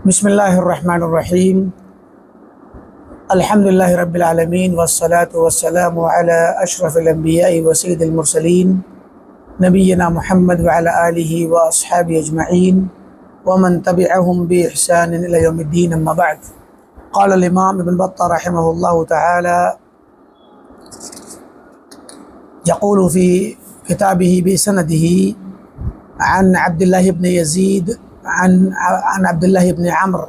بسم اللہ الرحمن الرحیم الحمد للہ رب العالمین والصلاة والسلام علی اشرف الانبیاء وسید المرسلین نبینا محمد وعلی آلہ واصحابہ اجمعین ومن تبعهم بإحسان إلى يوم الدین اما بعد. قال الامام ابن بطہ رحمہ اللہ تعالی يقول في كتابه بسنده عن عبد الله بن يزيد عن عبد الله بن عمرو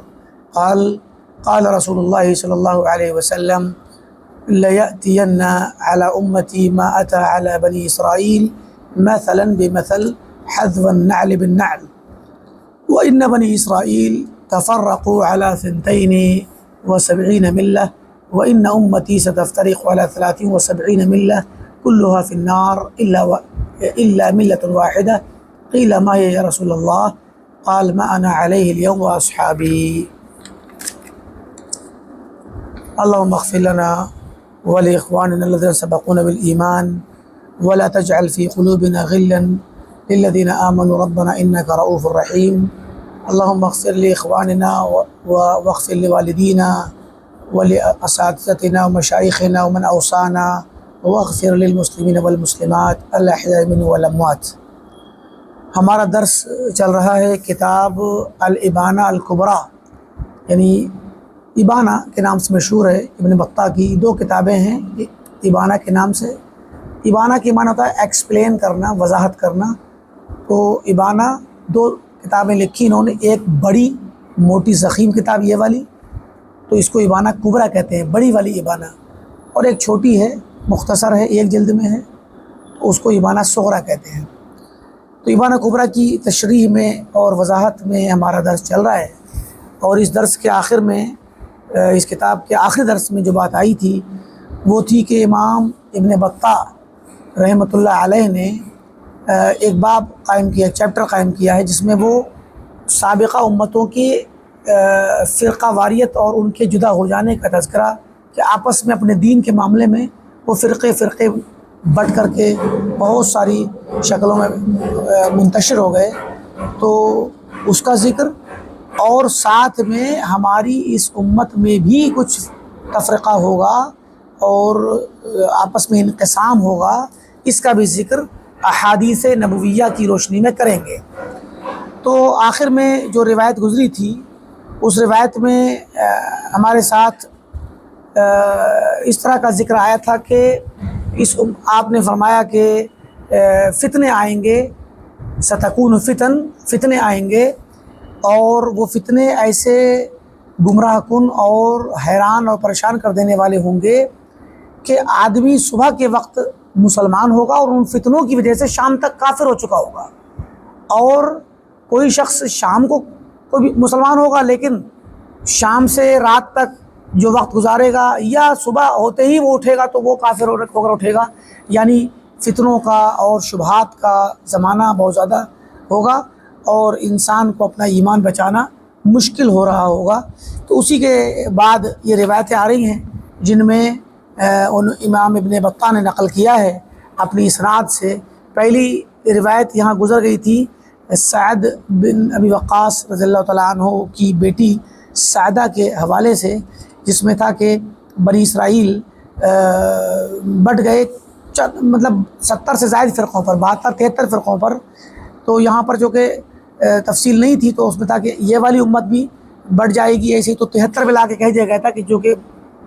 قال رسول الله صلى الله عليه وسلم ليأتين على أمتي ما أتى على بني إسرائيل مثلا بمثل حذو النعل بالنعل وإن بني إسرائيل تفرقوا على 72 ملة وإن أمتي ستفترق على 73 ملة كلها في النار إلا ملة واحدة. قيل ما هي يا رسول الله؟ قال ما أنا عليه اليوم وأصحابي. اللهم اغفر لنا ولإخواننا الذين سبقونا بالإيمان ولا تجعل في قلوبنا غلا للذين آمنوا ربنا إنك رؤوف رحيم. اللهم اغفر لإخواننا واغفر لوالدينا ولأساتذتنا ومشايخنا ومن أوصانا واغفر للمسلمين والمسلمات الأحياء منهم والأموات. ہمارا درس چل رہا ہے کتاب الابانہ الکبریٰ، یعنی ابانہ کے نام سے مشہور ہے. ابن بطہ کی 2 کتابیں ہیں ابانہ کے نام سے. ابانہ کی معنی ہوتا ہے ایکسپلین کرنا، وضاحت کرنا. تو ابانہ 2 کتابیں لکھی انہوں نے، ایک بڑی موٹی ضخیم کتاب یہ والی، تو اس کو ابانہ کبریٰ کہتے ہیں، بڑی والی ابانہ، اور ایک چھوٹی ہے، مختصر ہے، 1 جلد میں ہے، تو اس کو ابانہ صغریٰ کہتے ہیں. تو ابانہ کبریٰ کی تشریح میں اور وضاحت میں ہمارا درس چل رہا ہے، اور اس درس کے آخر میں، اس کتاب کے آخری درس میں جو بات آئی تھی وہ تھی کہ امام ابن بطہ رحمۃ اللہ علیہ نے ایک باب قائم کیا، ایک چیپٹر قائم کیا ہے، جس میں وہ سابقہ امتوں کی فرقہ واریت اور ان کے جدا ہو جانے کا تذکرہ، کہ آپس میں اپنے دین کے معاملے میں وہ فرقے بٹ کر کے بہت ساری شکلوں میں منتشر ہو گئے، تو اس کا ذکر، اور ساتھ میں ہماری اس امت میں بھی کچھ تفرقہ ہوگا اور آپس میں انقسام ہوگا، اس کا بھی ذکر احادیث نبویہ کی روشنی میں کریں گے. تو آخر میں جو روایت گزری تھی، اس روایت میں ہمارے ساتھ اس طرح کا ذکر آیا تھا کہ آپ نے فرمایا کہ فتنے آئیں گے، ستکون فتنے آئیں گے، اور وہ فتنے ایسے گمراہ کن اور حیران اور پریشان کر دینے والے ہوں گے کہ آدمی صبح کے وقت مسلمان ہوگا اور ان فتنوں کی وجہ سے شام تک کافر ہو چکا ہوگا، اور کوئی شخص شام کو کوئی مسلمان ہوگا لیکن شام سے رات تک جو وقت گزارے گا یا صبح ہوتے ہی وہ اٹھے گا تو وہ کافر ہو کر اٹھے گا. یعنی فتنوں کا اور شبہات کا زمانہ بہت زیادہ ہوگا اور انسان کو اپنا ایمان بچانا مشکل ہو رہا ہوگا. تو اسی کے بعد یہ روایتیں آ رہی ہیں جن میں امام ابن بطہ نے نقل کیا ہے اپنی اسناد سے. پہلی روایت یہاں گزر گئی تھی سعد بن ابی وقاص رضی اللہ تعالیٰ عنہ کی بیٹی سعدہ کے حوالے سے، جس میں تھا کہ بنی اسرائیل بٹ گئے، مطلب 70 سے زائد فرقوں پر، 72-73 فرقوں پر. تو یہاں پر جو کہ تفصیل نہیں تھی، تو اس میں تھا کہ یہ والی امت بھی بڑھ جائے گی ایسے ہی. تو 73 پہ لا کے کہہ دیا گیا تھا کہ جو کہ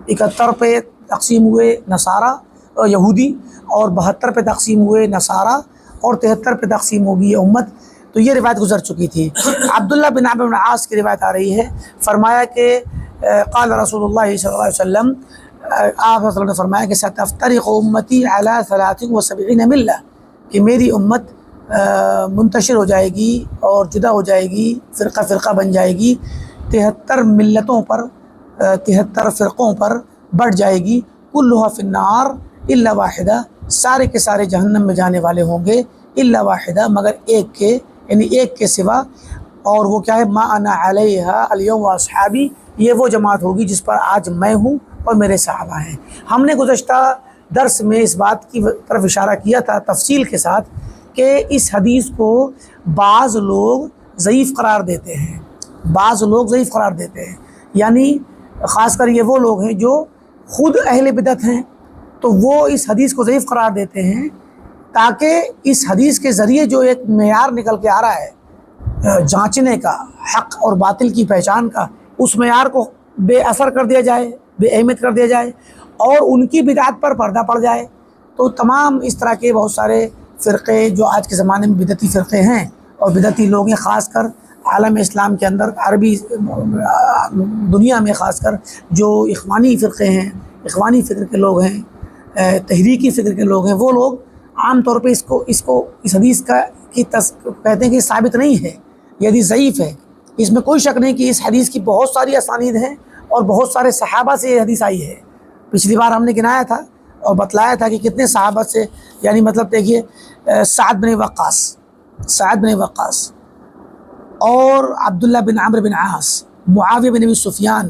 71 پہ تقسیم ہوئے نصارہ اور یہودی، اور 72 پہ تقسیم ہوئے نصارہ، اور 73 پہ تقسیم ہوگی یہ امت. تو یہ روایت گزر چکی تھی. عبداللہ بن عمرو بن عاص کی روایت آ رہی ہے، فرمایا کہ قال رسول اللہ صلی اللہ علیہ وسلم، آپ صلی اللہ علیہ وسلم نے فرمایا کہ ستفترق امتی علی 73 ملہ، کہ میری امت منتشر ہو جائے گی اور جدا ہو جائے گی، فرقہ بن جائے گی، 73 ملتوں پر، 73 فرقوں پر بڑھ جائے گی. کلھا فی النار الا واحدہ، سارے کے سارے جہنم میں جانے والے ہوں گے، الا واحدہ، مگر ایک کے، یعنی ایک کے سوا. اور وہ کیا ہے؟ ما انا علیہ اليوم واصحابی، یہ وہ جماعت ہوگی جس پر آج میں ہوں اور میرے صحابہ ہیں. ہم نے گزشتہ درس میں اس بات کی طرف اشارہ کیا تھا تفصیل کے ساتھ کہ اس حدیث کو بعض لوگ ضعیف قرار دیتے ہیں، بعض لوگ ضعیف قرار دیتے ہیں، یعنی خاص کر یہ وہ لوگ ہیں جو خود اہل بدعت ہیں، تو وہ اس حدیث کو ضعیف قرار دیتے ہیں تاکہ اس حدیث کے ذریعے جو ایک معیار نکل کے آ رہا ہے جانچنے کا، حق اور باطل کی پہچان کا، اس معیار کو بے اثر کر دیا جائے، بے اہمیت کر دیا جائے اور ان کی بدعت پر پردہ پڑ جائے۔ تو تمام اس طرح کے بہت سارے فرقے جو آج کے زمانے میں بدعتی فرقے ہیں اور بدعتی لوگ ہیں، خاص کر عالم اسلام کے اندر، عربی دنیا میں خاص کر جو اخوانی فرقے ہیں، اخوانی فکر کے لوگ ہیں، تحریکی فکر کے لوگ ہیں، وہ لوگ عام طور پہ اس حدیث کہتے ہیں کہ ثابت نہیں ہے، یہ حدیث ضعیف ہے۔ اس میں کوئی شک نہیں کہ اس حدیث کی بہت ساری اسانید ہیں اور بہت سارے صحابہ سے یہ حدیث آئی ہے۔ پچھلی بار ہم نے گنایا تھا اور بتلایا تھا کہ کتنے صحابہ سے، یعنی مطلب دیکھیے سعد بن وقاص اور عبداللہ بن عمرو بن عاص، معاویہ بن ابی سفیان،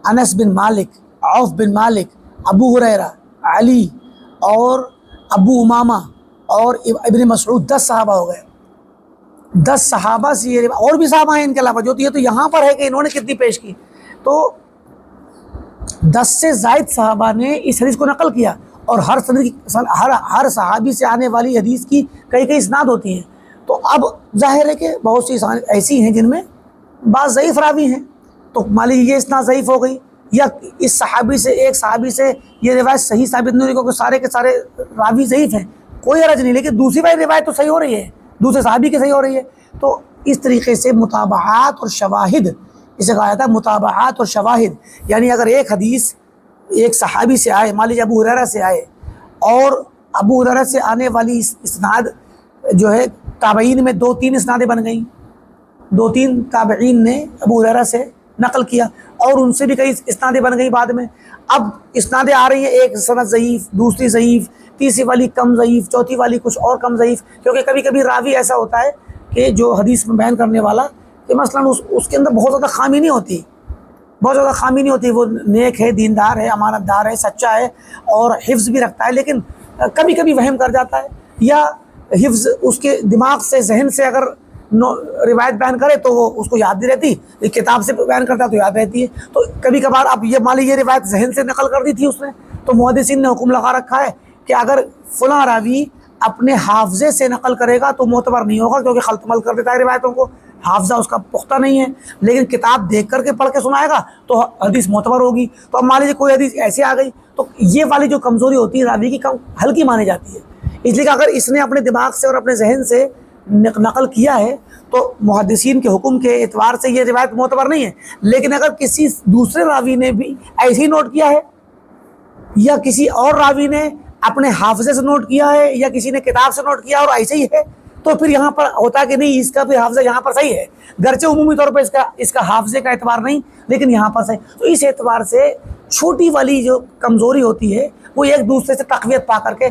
انس بن مالک، عوف بن مالک، ابو ہریرہ، علی اور ابو امامہ اور ابن مسعود، 10 صحابہ ہو گئے۔ 10 صحابہ سے یہ، اور بھی صحابہ ہیں ان کے علاوہ، جو تو یہاں پر ہے کہ انہوں نے کتنی پیش کی، تو 10 سے زائد صحابہ نے اس حدیث کو نقل کیا، اور ہر صحابی سے آنے والی حدیث کی کئی اسناد ہوتی ہیں۔ تو اب ظاہر ہے کہ بہت سی ایسی ہیں جن میں بعض ضعیف راوی ہیں، تو مان لیجیے یہ اسناد ضعیف ہو گئی، یا اس صحابی سے، ایک صحابی سے یہ روایت صحیح ثابت نہیں ہوئی کیونکہ سارے کے سارے راوی ضعیف ہیں، کوئی حرج نہیں، لیکن دوسری والی روایت تو صحیح ہو رہی ہے، دوسرے صحابی کی صحیح ہو رہی ہے۔ تو اس طریقے سے متابعات اور شواہد، اسے کہا جاتا ہے متابعات اور شواہد، یعنی اگر ایک حدیث ایک صحابی سے آئے، مان لیجیے ابو ہریرہ سے آئے، اور ابو ہریرہ سے آنے والی اسناد جو ہے تابعین میں 2-3 اسنادیں بن گئیں، 2-3 تابعین نے ابو ہریرہ سے نقل کیا اور ان سے بھی کئی اسنادیں بن گئیں بعد میں۔ اب اسنادیں آ رہی ہیں، ایک سند ضعیف، دوسری ضعیف، تیسری والی کم ضعیف، چوتھی والی کچھ اور کم ضعیف، کیونکہ کبھی کبھی راوی ایسا ہوتا ہے کہ جو حدیث میں بیان کرنے والا کہ مثلا اس کے اندر بہت زیادہ خامی نہیں ہوتی، وہ نیک ہے، دیندار ہے، امانت دار ہے، سچا ہے اور حفظ بھی رکھتا ہے، لیکن کبھی کبھی وہم کر جاتا ہے، یا حفظ اس کے دماغ سے، ذہن سے اگر روایت بیان کرے تو وہ اس کو یاد نہیں رہتی، کتاب سے بیان کرتا ہے تو یاد رہتی ہے۔ تو کبھی کبھار اب یہ مان لیجیے روایت ذہن سے نقل کر دی تھی اس نے، تو محدثین نے حکم لگا رکھا ہے کہ اگر فلاں راوی اپنے حافظے سے نقل کرے گا تو معتبر نہیں ہوگا، کیونکہ خلط مل کر دیتا ہے روایتوں کو، حافظہ اس کا پختہ نہیں ہے، لیکن کتاب دیکھ کر کے پڑھ کے سنائے گا تو حدیث معتبر ہوگی۔ تو اب مان لیجیے کوئی حدیث ایسے آ گئی تو یہ والی جو کمزوری ہوتی ہے راوی کی کم ہلکی مانی جاتی ہے، اس لیے کہ اگر اس نے اپنے دماغ سے اور اپنے ذہن سے نقل کیا ہے تو محدثین کے حکم کے اعتبار سے یہ روایت معتبر نہیں ہے، لیکن اگر کسی دوسرے راوی نے بھی ایسے ہی نوٹ کیا ہے، یا کسی اور راوی نے اپنے حافظے سے نوٹ کیا ہے، یا کسی نے کتاب سے نوٹ کیا اور ایسے ہی ہے، تو پھر یہاں پر ہوتا کہ نہیں، اس کا پھر حافظہ یہاں پر صحیح ہے، گرچہ عمومی طور پر اس کا حافظے کا اعتبار نہیں، لیکن یہاں پر صحیح۔ تو اس اعتبار سے چھوٹی والی جو کمزوری ہوتی ہے وہ ایک دوسرے سے تقویت پا کر کے،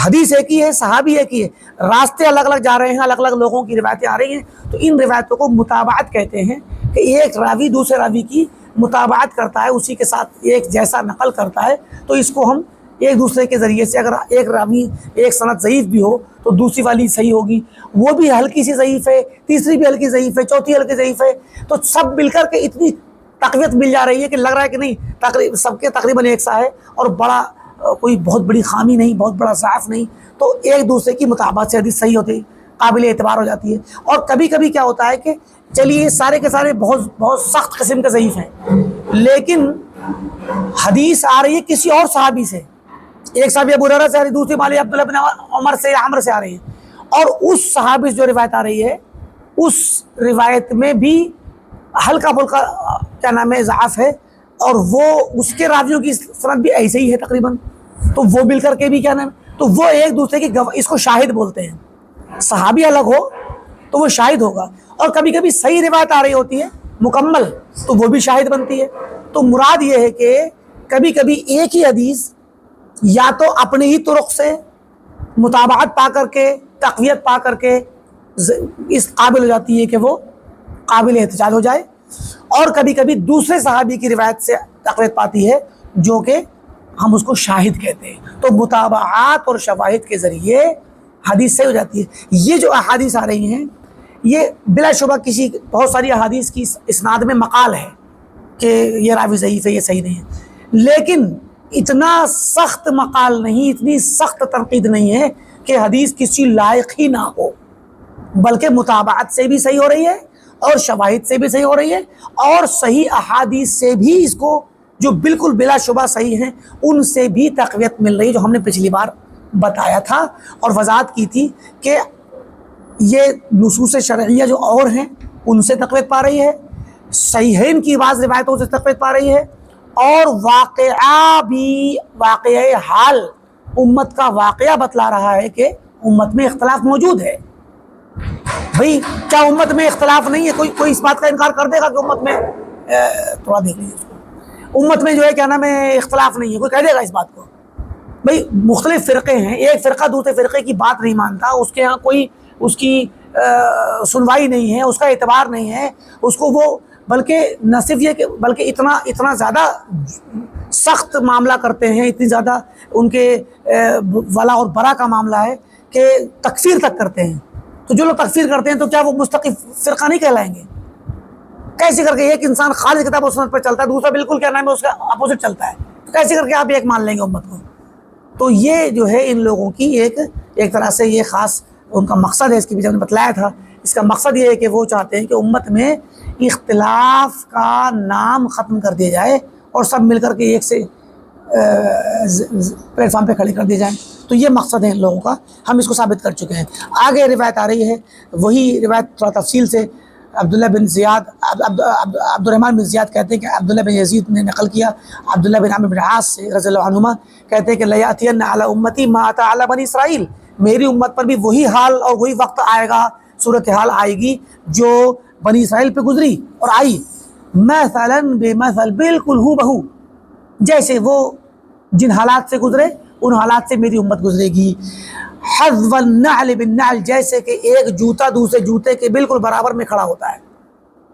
حدیث ایک ہی ہے، صحابی ایک ہی ہے، راستے الگ الگ جا رہے ہیں، الگ الگ لوگوں کی روایتیں آ رہی ہیں، تو ان روایتوں کو متابعت کہتے ہیں، کہ ایک راوی دوسرے راوی کی متابعت کرتا ہے، اسی کے ساتھ ایک جیسا نقل کرتا ہے، تو اس کو ہم ایک دوسرے کے ذریعے سے، اگر ایک راوی ایک سند ضعیف بھی ہو تو دوسری والی صحیح ہوگی، وہ بھی ہلکی سی ضعیف ہے، تیسری بھی ہلکی ضعیف ہے، چوتھی ہلکی ضعیف ہے، تو سب مل کر کے اتنی تقویت مل جا رہی ہے کہ لگ رہا ہے کہ نہیں، سب کے تقریباً ایک سا ہے، اور بڑا کوئی بہت بڑی خامی نہیں، بہت بڑا ضعف نہیں، تو ایک دوسرے کی مطابقت سے حدیث صحیح ہوتی ہے، قابل اعتبار ہو جاتی ہے۔ اور کبھی کبھی کیا ہوتا ہے کہ چلیے سارے کے سارے بہت سخت قسم کے ضعیف ہیں، لیکن حدیث آ رہی ہے کسی اور صحابی سے، ایک صحابی ابو ہریرہ سے آ رہی ہے، دوسری مالی عبداللہ بن عمر سے یا عمر سے آ رہی ہے، اور اس صحابی سے جو روایت آ رہی ہے اس روایت میں بھی ہلکا پھلکا کیا نام ہے ضعف ہے، اور وہ اس کے راویوں کی سند بھی ایسے ہی ہے تقریباً، تو وہ مل کر کے بھی کیا نام ہے، تو وہ ایک دوسرے کی اس کو شاہد بولتے ہیں، صحابی الگ ہو تو وہ شاہد ہوگا، اور کبھی کبھی صحیح روایت آ رہی ہوتی ہے مکمل تو وہ بھی شاہد بنتی ہے۔ تو مراد یہ ہے کہ کبھی کبھی ایک ہی حدیث یا تو اپنے ہی طرق سے متابعت پا کر کے، تقویت پا کر کے اس قابل ہو جاتی ہے کہ وہ قابل احتجاج ہو جائے، اور کبھی کبھی دوسرے صحابی کی روایت سے تقویت پاتی ہے جو کہ ہم اس کو شاہد کہتے ہیں۔ تو متابعات اور شواہد کے ذریعے حدیث صحیح ہو جاتی ہے۔ یہ جو احادیث آ رہی ہیں یہ بلا شبہ کسی بہت ساری احادیث کی اسناد میں مقال ہے کہ یہ راوی ضعیف ہے، یہ صحیح نہیں ہے، لیکن اتنا سخت مقال نہیں، اتنی سخت تنقید نہیں ہے کہ حدیث کسی لائق ہی نہ ہو، بلکہ متابعت سے بھی صحیح ہو رہی ہے اور شواہد سے بھی صحیح ہو رہی ہے، اور صحیح احادیث سے بھی اس کو جو بالکل بلا شبہ صحیح ہیں ان سے بھی تقویت مل رہی ہے، جو ہم نے پچھلی بار بتایا تھا اور وضاحت کی تھی کہ یہ نصوص شرعیہ جو اور ہیں ان سے تقویت پا رہی ہے، صحیحین کی بعض روایتوں سے تقویت پا رہی ہے، اور واقعہ بھی، واقعہ حال امت کا واقعہ بتلا رہا ہے کہ امت میں اختلاف موجود ہے۔ بھئی کیا امت میں اختلاف نہیں ہے؟ کوئی اس بات کا انکار کر دے گا کہ امت میں تھوڑا دیکھ لیجیے اس کو، امت میں جو ہے کیا نام ہے اختلاف نہیں ہے؟ کوئی کہہ دے گا اس بات کو؟ بھئی مختلف فرقے ہیں، ایک فرقہ دوسرے فرقے کی بات نہیں مانتا، اس کے ہاں کوئی اس کی سنوائی نہیں ہے، اس کا اعتبار نہیں ہے، اس کو وہ بلکہ نہ صرف یہ کہ بلکہ اتنا زیادہ سخت معاملہ کرتے ہیں، اتنی زیادہ ان کے ولا اور برا کا معاملہ ہے کہ تکفیر تک کرتے ہیں۔ تو جو لوگ تکفیر کرتے ہیں تو کیا وہ مستقل فرقہ نہیں کہلائیں گے؟ کیسے کر کے ایک انسان خالص کتاب و سنت پر چلتا ہے، دوسرا بالکل کیا نام ہے اس کا اپوزٹ چلتا ہے، تو کیسے کر کے آپ ایک مان لیں گے امت کو؟ تو یہ جو ہے ان لوگوں کی ایک طرح سے یہ خاص ان کا مقصد ہے، اس کے پیچھے ہم نے بتلایا تھا، اس کا مقصد یہ ہے کہ وہ چاہتے ہیں کہ امت میں اختلاف کا نام ختم کر دیا جائے اور سب مل کر کے ایک سے پلیٹ فارم پہ کھڑے کر دیے جائیں۔ تو یہ مقصد ہے ان لوگوں کا، ہم اس کو ثابت کر چکے ہیں۔ آگے روایت آ رہی ہے، وہی روایت تھوڑا تفصیل سے عبداللہ بن زیاد عبد الرحمن بن زیاد کہتے ہیں کہ عبداللہ بن یزید نے نقل کیا عبداللہ بن عمرو بن عاص سے رضی اللہ عنہما، کہتے ہیں کہ لیاتین علی امتی ما اتی علی بنی اسرائیل، میری امت پر بھی وہی حال اور وہی وقت آئے گا، صورتحال آئے گی جو بنی اسرائیل پہ گزری اور آئی، مثلا بمثل، بالکل ہو بہو جیسے وہ جن حالات سے گزرے ان حالات سے میری امت گزرے گی، حذو النعل بالنعل، جیسے کہ ایک جوتا دوسرے جوتے کے بالکل برابر میں کھڑا ہوتا ہے،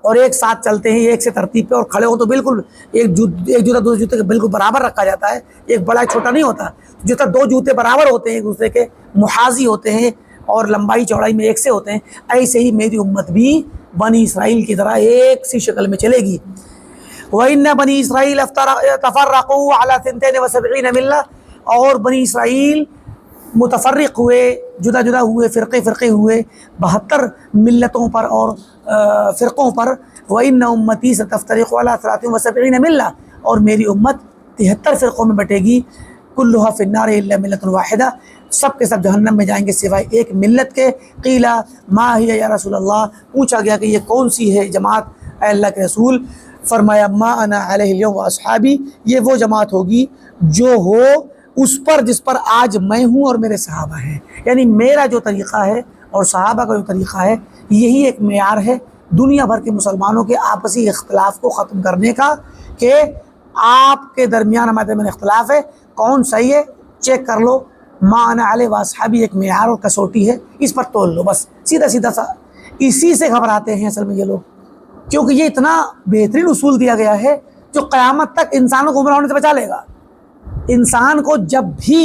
اور ایک ساتھ چلتے ہیں ایک سے ترتیب پہ اور کھڑے ہو تو بالکل ایک جوتا دوسرے جوتے کے بالکل برابر رکھا جاتا ہے، ایک بڑا چھوٹا نہیں ہوتا، جوتا دو جوتے برابر ہوتے ہیں، ایک دوسرے کے محاذی ہوتے ہیں اور لمبائی چوڑائی میں ایک سے ہوتے ہیں، ایسے ہی میری امت بھی بنی اسرائیل کی طرح ایک سی شکل میں چلے گی۔ وَإِنَّ بَنِي إِسْرَائِيلَ تَفَرَّقُوا عَلَى 72 مِلَّةٍ، اور بنی اسرائیل متفرق ہوئے، جدا جدا ہوئے، فرقے ہوئے 72 ملتوں پر اور فرقوں پر۔ وَإِنَّ أُمَّتِي سَتَفْتَرِقُ عَلَى 73 مِلَّةٍ، اور میری امت 73 فرقوں میں بٹے گی، كُلُّهَا فِي النَّارِ إِلَّا مِلَّةٌ وَاحِدَةٌ، سب کے سب جہنم میں جائیں گے سوائے ایک ملت کے۔ قیل ما هي یا رسول اللہ، پوچھا گیا کہ یہ کون سی ہے جماعت اے اللہ کے رسول؟ فرمایا ما انا علیہ اليوم واصحابی، یہ وہ جماعت ہوگی جو ہو اس پر جس پر آج میں ہوں اور میرے صحابہ ہیں، یعنی میرا جو طریقہ ہے اور صحابہ کا جو طریقہ ہے یہی ایک معیار ہے دنیا بھر کے مسلمانوں کے آپسی اختلاف کو ختم کرنے کا، کہ آپ کے درمیان ہمارے درمیان اختلاف ہے، کون صحیح ہے چیک کر لو، ما انا علیہ واصحابی ایک معیار اور کسوٹی ہے، اس پر تول لو، بس سیدھا سا۔ اسی سے گھبراتے ہیں اصل میں یہ لوگ، کیونکہ یہ اتنا بہترین اصول دیا گیا ہے جو قیامت تک انسانوں کو گمراہ ہونے سے بچا لے گا۔ انسان کو جب بھی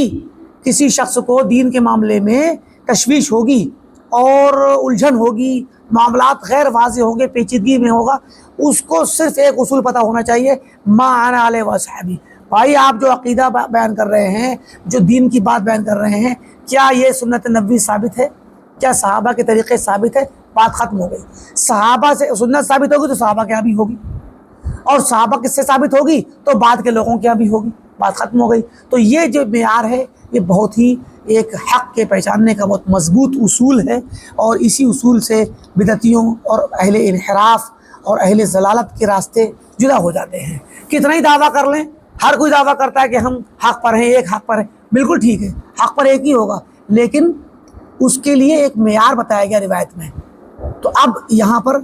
کسی شخص کو دین کے معاملے میں تشویش ہوگی اور الجھن ہوگی، معاملات غیر واضح ہوں گے، پیچیدگی میں ہوگا، اس کو صرف ایک اصول پتہ ہونا چاہیے، ما انا علیہ واصحابی۔ بھائی آپ جو عقیدہ بیان کر رہے ہیں، جو دین کی بات بیان کر رہے ہیں، کیا یہ سنت نبوی ثابت ہے؟ کیا صحابہ کے طریقے ثابت ہے؟ بات ختم ہو گئی۔ صحابہ سے سنت ثابت ہوگی تو صحابہ کے یہاں بھی ہوگی، اور صحابہ کس سے ثابت ہوگی تو بعد کے لوگوں کے یہاں بھی ہوگی، بات ختم ہو گئی۔ تو یہ جو معیار ہے یہ بہت ہی ایک حق کے پہچاننے کا بہت مضبوط اصول ہے، اور اسی اصول سے بدعتیوں اور اہل انحراف اور اہل ضلالت کے راستے جدا ہو جاتے ہیں۔ کتنا ہی دعویٰ کر لیں، ہر کوئی دعویٰ کرتا ہے کہ ہم حق پر ہیں، ایک حق پر ہے، بالکل ٹھیک ہے، حق پر ایک ہی ہوگا، لیکن اس کے لیے ایک معیار بتایا گیا روایت میں۔ تو اب یہاں پر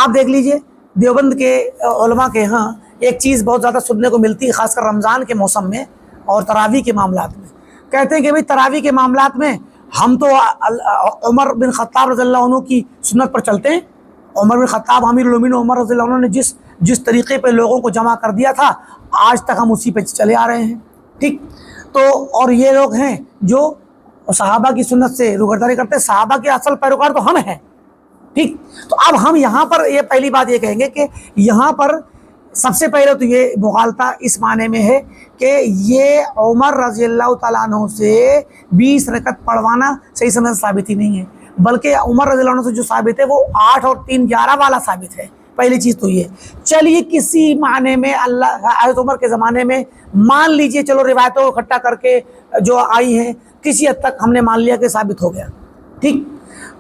آپ دیکھ لیجئے، دیوبند کے علماء کے ہاں ایک چیز بہت زیادہ سننے کو ملتی ہے، خاص کر رمضان کے موسم میں اور تراویح کے معاملات میں، کہتے ہیں کہ بھئی تراویح کے معاملات میں ہم تو عمر بن خطاب رضی اللہ عنہ کی سنت پر چلتے ہیں، عمر بن خطاب امیر المومنین عمر رضی اللہ عنہ نے جس طریقے پہ لوگوں کو جمع کر دیا تھا آج تک ہم اسی پہ چلے آ رہے ہیں، ٹھیک۔ تو اور یہ لوگ ہیں جو صحابہ کی سنت سے روگردانی کرتے ہیں، صحابہ کے اصل پیروکار تو ہم ہیں، ٹھیک. تو اب ہم یہاں پر یہ پہلی بات یہ کہیں گے کہ یہاں پر سب سے پہلے تو یہ مغالطہ اس معنی میں ہے کہ یہ عمر رضی اللہ تعالیٰ عنہ سے 20 رکعت پڑھوانا صحیح سند ثابت ہی نہیں ہے، بلکہ عمر رضی اللہ عنہ سے جو ثابت ہے وہ 8 اور 3 11 والا ثابت ہے. پہلی چیز تو یہ. چلیے کسی معنی میں اللہ حضرت عمر کے زمانے میں مان لیجئے، چلو روایتوں کو اکٹھا کر کے جو آئی ہیں کسی حد تک ہم نے مان لیا کہ ثابت ہو گیا. ٹھیک.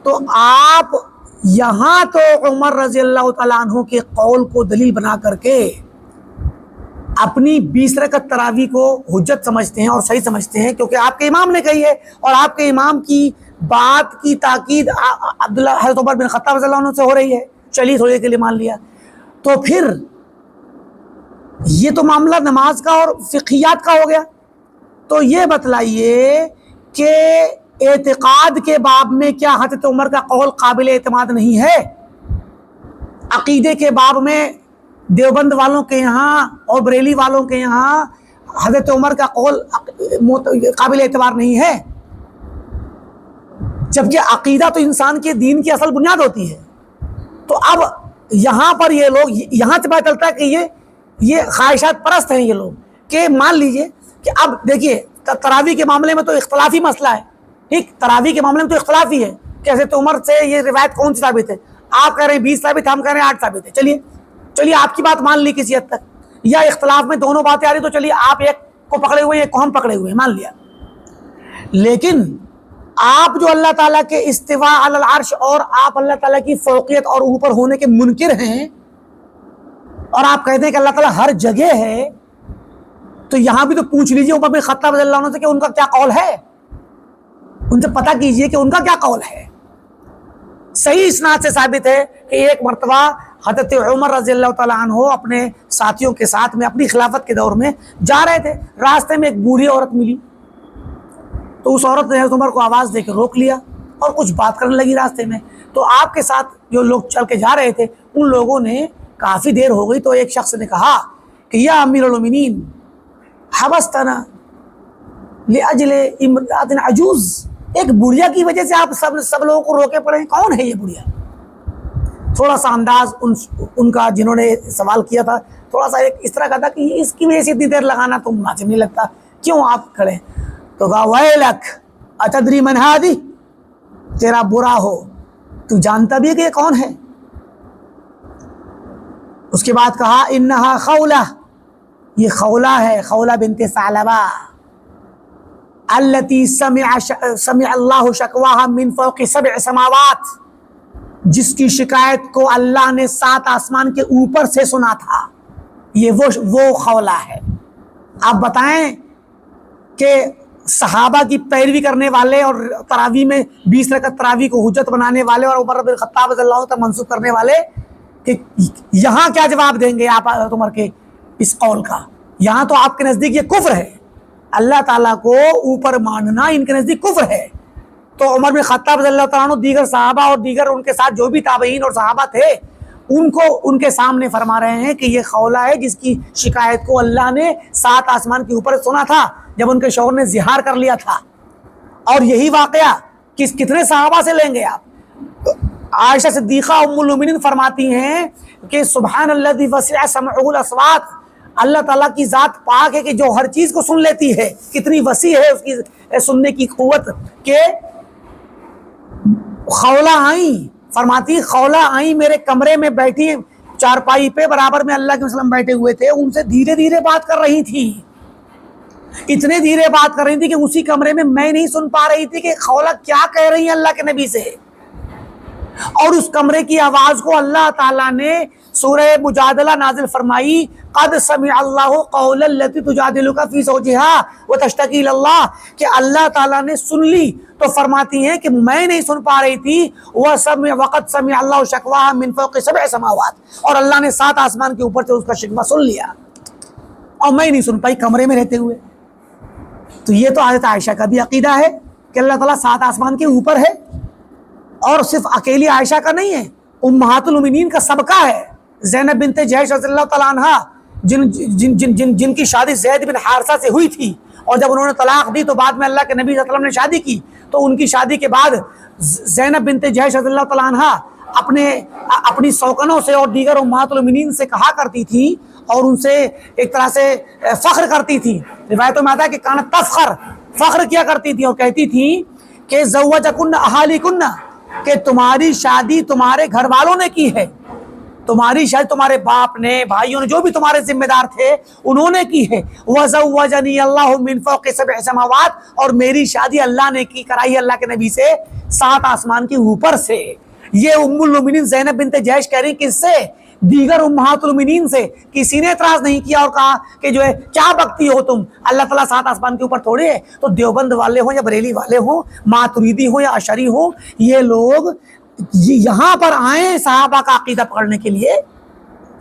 تو آپ یہاں تو عمر رضی اللہ تعالیٰ عنہ کے قول کو دلیل بنا کر کے اپنی 20 رکعت تراویح کو حجت سمجھتے ہیں اور صحیح سمجھتے ہیں، کیونکہ آپ کے امام نے کہی ہے اور آپ کے امام کی بات کی تاکید عبداللہ حضرت عمر بن خطاب رضی اللہ عنہ سے ہو رہی ہے. چلیے تھوڑی کے لیے مان لیا. تو پھر یہ تو معاملہ نماز کا اور فقہیات کا ہو گیا. تو یہ بتلائیے کہ اعتقاد کے باب میں کیا حضرت عمر کا قول قابل اعتماد نہیں ہے؟ عقیدے کے باب میں دیوبند والوں کے یہاں اور بریلی والوں کے یہاں حضرت عمر کا قول قابل اعتبار نہیں ہے، جبکہ عقیدہ تو انسان کے دین کی اصل بنیاد ہوتی ہے. تو اب یہاں پر یہ لوگ، یہاں سے پتہ چلتا ہے کہ یہ خواہشات پرست ہیں یہ لوگ، کہ مان لیجئے کہ اب دیکھیے تراویح کے معاملے میں تو اختلافی مسئلہ ہے. ٹھیک. تراویح کے معاملے میں تو اختلافی ہے کہ حضرت عمر سے یہ روایت کون سی ثابت ہے. آپ کہہ رہے ہیں 20 ثابت ہے، ہم کہہ رہے ہیں 8 ثابت ہے. چلیے آپ کی بات مان لی کسی حد تک، یا اختلاف میں دونوں باتیں آ رہی تو چلیے آپ ایک کو پکڑے ہوئے ہیں، ایک کو ہم پکڑے ہوئے ہیں، مان لیا. لیکن آپ جو اللہ تعالیٰ کے استواء علی العرش اور آپ اللہ تعالیٰ کی فوقیت اور اوپر ہونے کے منکر ہیں، اور آپ کہتے ہیں کہ اللہ تعالیٰ ہر جگہ ہے، تو یہاں بھی تو پوچھ لیجئے عمر بن خطاب رضی اللہ عنہ سے کہ ان کا کیا قول ہے. ان سے پتہ کیجئے کہ ان کا کیا قول ہے. صحیح اسناد سے ثابت ہے کہ ایک مرتبہ حضرت عمر رضی اللہ تعالیٰ عنہ اپنے ساتھیوں کے ساتھ میں اپنی خلافت کے دور میں جا رہے تھے. راستے میں ایک بوڑھی عورت ملی، تو اس عورت نے حضرت عمر کو آواز دے کے روک لیا اور کچھ بات کرنے لگی راستے میں. تو آپ کے ساتھ جو لوگ چل کے جا رہے تھے ان لوگوں نے کافی دیر ہو گئی تو ایک شخص نے کہا کہ یا امیر المومنین حبستنا لاجل امرأۃ عجوز، ایک بڑھیا کی وجہ سے آپ سب لوگوں کو روکے پڑے ہیں. کون ہے یہ بڑھیا؟ تھوڑا سا انداز ان کا جنہوں نے سوال کیا تھا تھوڑا سا ایک اس طرح کا تھا کہ اس کی وجہ سے اتنی دیر لگانا تو مناسب نہیں لگتا، کیوں آپ کھڑے؟ تو کہا ویلک اتدری من ہادی، تیرا برا ہو، تو جانتا بھی ہے کہ یہ کون ہے؟ اس کے بعد کہا انہا خولہ، یہ خولہ ہے، خولہ بنت ثعلبہ، التی سمع اللہ شکواہا من فوق 7 سماوات، جس کی شکایت کو اللہ نے 7 آسمان کے اوپر سے سنا تھا. یہ وہ خولہ ہے. آپ بتائیں کہ صحابہ کی پیروی کرنے والے اور تراویح میں 20 رکعت تراویح کو حجت بنانے والے اور عمر بن خطاب رضی اللہ عنہ تک منسوب کرنے والے کہ یہاں کیا جواب دیں گے آپ حضرت عمر کے اس قول کا؟ یہاں تو آپ کے نزدیک یہ کفر ہے، اللہ تعالیٰ کو اوپر ماننا ان کے نزدیک کفر ہے. تو عمر بن خطاب رضی اللہ تعالیٰ عنہ دیگر صحابہ اور دیگر ان کے ساتھ جو بھی تابعین اور صحابہ تھے ان کو ان کے سامنے فرما رہے ہیں کہ یہ خولہ ہے جس کی شکایت کو اللہ نے 7 آسمان کے اوپر سنا تھا جب ان کے شوہر نے زہار کر لیا تھا. اور یہی واقعہ کتنے صحابہ سے لیں گے آپ؟ عائشہ صدیقہ ام المؤمنین فرماتی ہیں کہ سبحان الذی وسع سمعہ الاصوات، اللہ تعالیٰ کی ذات پاک ہے کہ جو ہر چیز کو سن لیتی ہے. کتنی وسیع ہے اس کی سننے کی قوت. کہ خولہ آئیں، فرماتی خولہ آئیں میرے کمرے میں بیٹھی چارپائی پہ، برابر میں اللہ کے وسلم بیٹھے ہوئے تھے، ان سے دھیرے دھیرے بات کر رہی تھی، اتنے دھیرے بات کر رہی تھی کہ اسی کمرے میں نہیں سن پا رہی تھی کہ خولہ کیا کہہ رہی ہیں اللہ کے نبی سے. اور اس کمرے کی آواز کو اللہ تعالیٰ نے سورہ مجادلہ نازل فرمائی، قد سمع اللہ قول التی تجادلک فی زوجہا وتشتکی الی اللہ، کہ اللہ تعالیٰ نے سن لی. تو فرماتی ہیں کہ میں نہیں سن پا رہی تھی، وقد سمع اللہ شکواہا من فوق 7 سماوات، اور اللہ نے 7 آسمان کے اوپر سے اس کا شکوہ سن لیا اور میں نہیں سن پائی کمرے میں رہتے ہوئے. تو یہ تو حضرت عائشہ کا بھی عقیدہ ہے کہ اللہ تعالیٰ 7 آسمان کے اوپر ہے، اور صرف اکیلی عائشہ کا نہیں ہے، امہات المؤمنین کا سبقہ ہے. زینب بنت جحش رضی اللہ تعالیٰ عنہ جن کی شادی زید بن حارثہ سے ہوئی تھی، اور جب انہوں نے طلاق دی تو بعد میں اللہ کے نبی صلی اللہ علیہ وسلم نے شادی کی، تو ان کی شادی کے بعد زینب بنت جحش رضی اللہ تعالیٰ عنہ اپنی سوکنوں سے اور دیگر امہات المومنین سے کہا کرتی تھی اور ان سے ایک طرح سے فخر کرتی تھی. روایتوں میں آتا ہے کہ کانت فخر کیا کرتی تھی اور کہتی تھی کہ زوجکن اہالیکن، کہ تمہاری شادی تمہارے گھر والوں نے کی ہے، تمہاری شاید تمہارے باپ نے، بھائیوں نے، جو بھی تمہارے ذمہ دار تھے انہوں نے کی ہے. وَزَوَّجَنِي اللَّهُ مِن فَوْقِ سَبْعِ سَمَاوَاتٍ، اور میری شادی اللہ نے کی کرائی اللہ کے نبی سے 7 آسمان کے اوپر سے. یہ ام المومنین زینب بنت جحش کہہ رہی کس سے؟ دیگر امہات المومنین سے. کسی نے اعتراض نہیں کیا اور کہا کہ جو ہے کیا بکتی ہو تم، اللہ تعالیٰ 7 آسمان کے اوپر تھوڑے ہے. تو دیوبند والے ہوں یا بریلی والے ہوں، ماتریدی ہوں یا اشعری ہوں، یہ لوگ یہاں پر آئیں صحابہ کا عقیدہ پکڑنے کے لیے.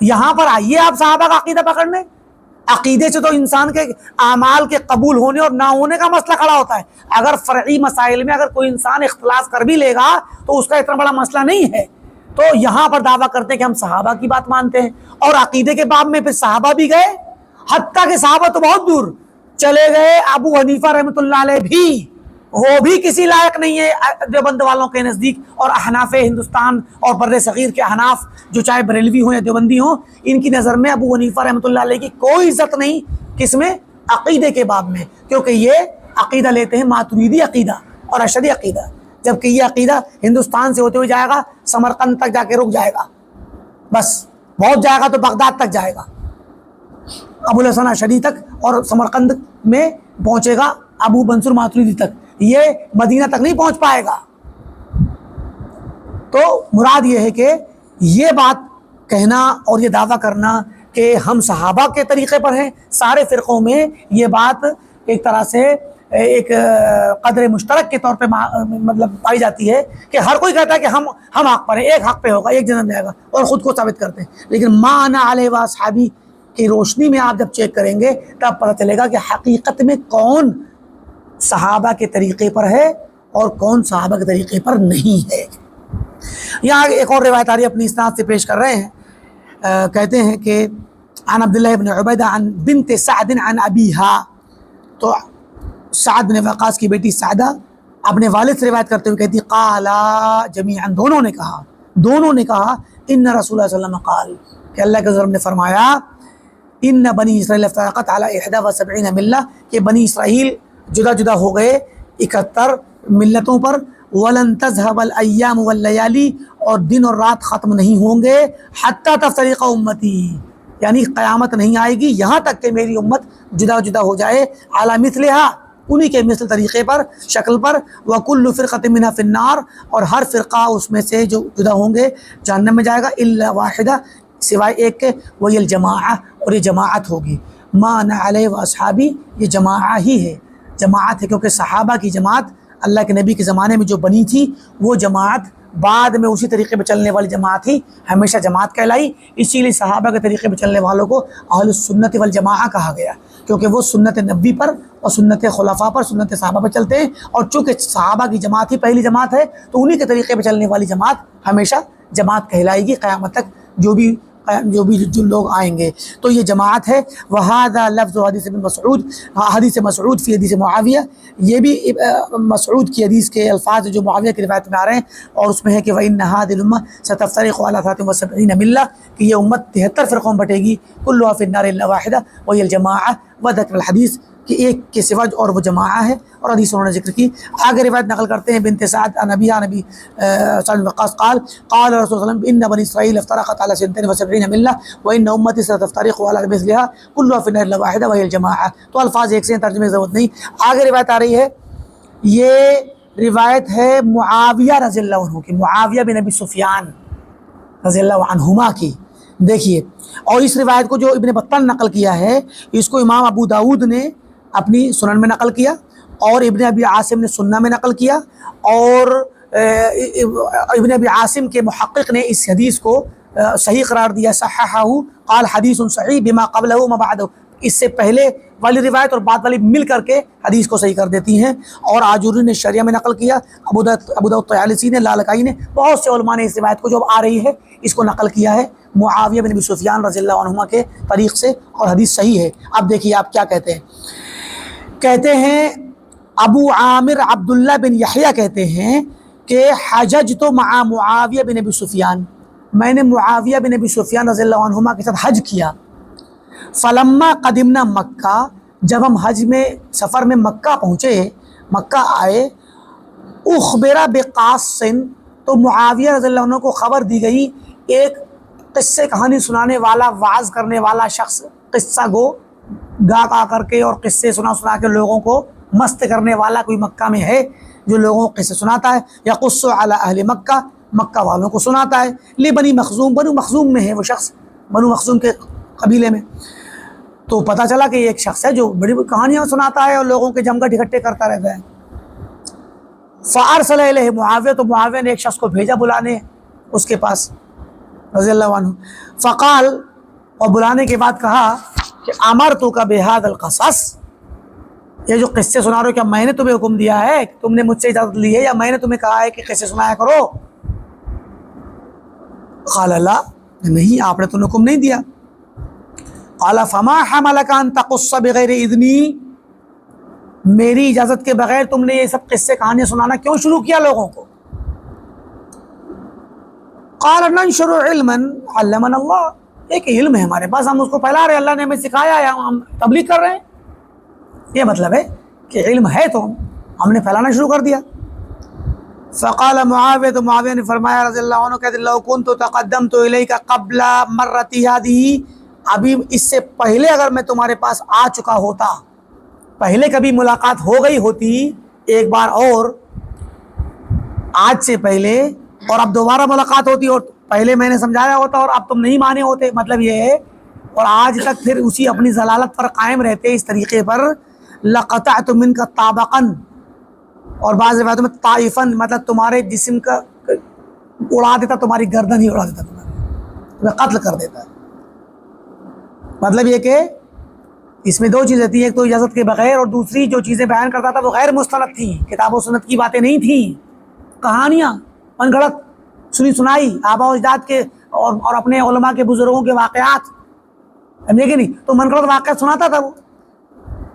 یہاں پر آئیے آپ صحابہ کا عقیدہ پکڑنے. عقیدے سے تو انسان کے اعمال کے قبول ہونے اور نہ ہونے کا مسئلہ کھڑا ہوتا ہے. اگر فرعی مسائل میں اگر کوئی انسان اختلاف کر بھی لے گا تو اس کا اتنا بڑا مسئلہ نہیں ہے. تو یہاں پر دعویٰ کرتے ہیں کہ ہم صحابہ کی بات مانتے ہیں، اور عقیدے کے باب میں پھر صحابہ بھی گئے، حتیٰ کہ صحابہ تو بہت دور چلے گئے. ابو حنیفہ رحمۃ اللہ علیہ بھی، وہ بھی کسی لائق نہیں ہے دیوبند والوں کے نزدیک. اور احناف ہندوستان اور بر صغیر کے احناف، جو چاہے بریلوی ہوں یا دیوبندی ہوں، ان کی نظر میں ابو حنیفہ رحمۃ اللہ علیہ کی کوئی عزت نہیں. کس میں؟ عقیدے کے باب میں، کیونکہ یہ عقیدہ لیتے ہیں ماتریدی عقیدہ اور اشعری عقیدہ. جبکہ یہ عقیدہ ہندوستان سے ہوتے ہوئے جائے گا، سمرقند تک جا کے رک جائے گا، بس بہت جائے گا تو بغداد تک جائے گا، ابو الحسن اشعری تک، اور سمرقند میں پہنچے گا ابو منصور ماتریدی تک. یہ مدینہ تک نہیں پہنچ پائے گا. تو مراد یہ ہے کہ یہ بات کہنا اور یہ دعویٰ کرنا کہ ہم صحابہ کے طریقے پر ہیں، سارے فرقوں میں یہ بات ایک طرح سے ایک قدر مشترک کے طور پہ مطلب پائی جاتی ہے کہ ہر کوئی کہتا ہے کہ ہم حق پر ہیں، ایک حق پہ ہوگا، ایک جنم جائے گا، اور خود کو ثابت کرتے ہیں. لیکن ما انا علیہ واصحابی کی روشنی میں آپ جب چیک کریں گے تب پتہ چلے گا کہ حقیقت میں کون صحابہ کے طریقے پر ہے اور کون صحابہ کے طریقے پر نہیں ہے. یہاں ایک اور روایت آ رہی ہے، اپنی اسناد سے پیش کر رہے ہیں. کہتے ہیں کہ عن عبداللہ بن عبیدہ عن بنت سعد عن ابیہا، تو سعد بن وقاص کی بیٹی سعدہ اپنے والد سے روایت کرتے ہوئے کہتی قالا جمیعاً، دونوں نے کہا ان رسول اللہ صلی اللہ علیہ وسلم قال، کہ اللہ کے رسول نے فرمایا ان بنی اسرائیل افترقت علی 71 ملہ، کہ بنی اسرائیل جدا جدا ہو گئے 71 ملتوں پر. ولن تذهب الايام والليالي، اور دن اور رات ختم نہیں ہوں گے. حتی تفترق امتی، یعنی قیامت نہیں آئے گی یہاں تک کہ میری امت جدا جدا ہو جائے. علی مثلھا، انہی کے مثل طریقے پر، شکل پر. وکل فرقۃ منھا فی النار، اور ہر فرقہ اس میں سے جو جدا ہوں گے جہنم میں جائے گا. الا واحدہ، سوائے ایک کے، وہی الجماعہ، اور یہ جماعت ہوگی. ما انا علیہ واصحابی، یہ جماعہ ہی ہے، جماعت ہے، کیونکہ صحابہ کی جماعت اللہ کے نبی کے زمانے میں جو بنی تھی وہ جماعت بعد میں اسی طریقے پہ چلنے والی جماعت ہی ہمیشہ جماعت کہلائی. اسی لیے صحابہ کے طریقے پہ چلنے والوں کو اہل السنت والجماعہ کہا گیا، کیونکہ وہ سنت نبی پر اور سنت خلفاء پر، سنت صحابہ پر چلتے ہیں. اور چونکہ صحابہ کی جماعت ہی پہلی جماعت ہے تو انہی کے طریقے پہ چلنے والی جماعت ہمیشہ جماعت کہلائے گی قیامت تک، جو لوگ آئیں گے. تو یہ جماعت ہے. وہذا لفظ حدیث ابن مسعود، حدیث مسعود فی حدیث معاویہ، یہ بھی مسعود کی حدیث کے الفاظ جو معاویہ کی روایت میں آ رہے ہیں، اور اس میں ہے کہ وَإِنَّ هَذِهِ الْأُمَّةَ سَتَفْتَرِقُ عَلَىٰ 73 مِلَّةٍ، کہ یہ امت 73 فرقوں میں بٹے گی. كُلُّهَا فِي النَّارِ إِلَّا وَاحِدَةٌ وَهِيَ الْجَمَاعَةُ، وذكر الحدیث، کہ ایک کے سوا اور وہ جماعہ ہے، اور حدیث انہوں نے ذکر کی. آگے روایت نقل کرتے ہیں بنت سعد عن ابیہا نبی سعد بن وقاص قال قال رسول اللہ صلی اللہ علیہ وسلم ان بنی اسرائیل افترقت على 72 ملة وان امتی ستفترق على مثلها كلها في النار الا واحدة وهي الجماعة. تو الفاظ ایک سے ہیں، ترجمے کی ضرورت نہیں. آگے روایت آ رہی ہے، یہ روایت ہے معاویہ رضی اللہ عنہ کی، معاویہ بن ابی سفیان رضی اللہ عنہما کی. دیکھیے، اور اس روایت کو جو ابن بطال نقل کیا ہے، اس کو امام ابو داود نے اپنی سنن میں نقل کیا، اور ابن ابی عاصم نے سنہ میں نقل کیا، اور ابن ابی عاصم کے محقق نے اس حدیث کو صحیح قرار دیا، صححہ قال حدیث صحیح بما قبلہ وما بعدہ، اس سے پہلے والی روایت اور بعد والی مل کر کے حدیث کو صحیح کر دیتی ہیں. اور آجوری نے شریعہ میں نقل کیا، ابو داؤد طیالسی نے، لالکائی نے، بہت سے علماء نے اس روایت کو جو اب آ رہی ہے اس کو نقل کیا ہے معاویہ بن ابی سفیان رضی اللہ عنہما کے طریق سے، اور حدیث صحیح ہے. اب دیکھیے آپ کیا کہتے ہیں. کہتے ہیں ابو عامر عبداللہ بن یحییٰ کہتے ہیں کہ حججت مع معاویہ بن ابی سفیان، میں نے معاویہ بن ابی سفیان رضی اللہ عنہما کے ساتھ حج کیا. فلما قدمنا مکہ، جب ہم حج میں سفر میں مکہ پہنچے، مکہ آئے، اخبر بقاص، تو معاویہ رضی اللہ عنہ کو خبر دی گئی ایک قصے کہانی سنانے والا، واعظ کرنے والا شخص، قصہ گو گا گا کر کے اور قصے سنا سنا کے لوگوں کو مست کرنے والا کوئی مکہ میں ہے جو لوگوں کو قصے سناتا ہے. یقص علی اہل مکہ، مکہ والوں کو سناتا ہے. بنی مخزوم، بنو مخزوم میں ہے وہ شخص، بنو مخزوم کے قبیلے میں. تو پتہ چلا کہ یہ ایک شخص ہے جو بڑی بڑی کہانیاں سناتا ہے اور لوگوں کے جمگٹ اکٹھے کرتا رہتا ہے. فارسل الیہ معاویہ، تو معاویہ نے ایک شخص کو بھیجا بلانے اس کے پاس رضی اللہ عنہ. فقال، اور بلانے کے بعد کہا کہ امرتک بہذا القصص، یہ جو قصے سنا رہے ہو کیا میں نے تمہیں حکم دیا ہے، تم نے مجھ سے اجازت لی ہے یا میں نے تمہیں کہا ہے کہ قصے سنایا کرو؟ قال لا، نہیں آپ نے تو حکم نہیں دیا. قال فما حملک ان تقص بغیر اذنی، میری اجازت کے بغیر تم نے یہ سب قصے کہانیاں سنانا کیوں شروع کیا لوگوں کو؟ قال ننشر علما علمنا اللہ، ایک علم ہے ہمارے پاس، ہم اس کو پھیلا رہے ہیں، اللہ نے ہمیں سکھایا ہے، ہم تبلیغ کر رہے ہیں. یہ مطلب ہے کہ علم ہے تو ہم نے پھیلانا شروع کر دیا. فقال معاویہ، تو معاویہ نے فرمایا رضی اللہ عنہ کہ لو كنت تقدمت الیک قبل مرتی هذه، ابھی اس سے پہلے اگر میں تمہارے پاس آ چکا ہوتا، پہلے کبھی ملاقات ہو گئی ہوتی ایک بار اور آج سے پہلے، اور اب دوبارہ ملاقات ہوتی اور پہلے میں نے سمجھایا ہوتا اور اب تم نہیں مانے ہوتے، مطلب یہ ہے، اور آج تک پھر اسی اپنی ضلالت پر قائم رہتے اس طریقے پر. لقطعت منک طابقا، اور بعض روایتوں میں طائفا، مطلب تمہارے جسم کا اڑا دیتا، تمہاری گردن ہی اڑا دیتا، تمہیں قتل کر دیتا. مطلب یہ کہ اس میں دو چیزیں تھیں، ایک تو اجازت کے بغیر، اور دوسری جو چیزیں بیان کرتا تھا وہ غیر مستند تھیں، کتاب و سنت کی باتیں نہیں تھیں، کہانیاں من گھڑت سنی سنائی آباء و اجداد کے اور اپنے علماء کے بزرگوں کے واقعات، سمجھے کہ نہیں؟ تو من گھڑت واقعات سناتا تھا وہ.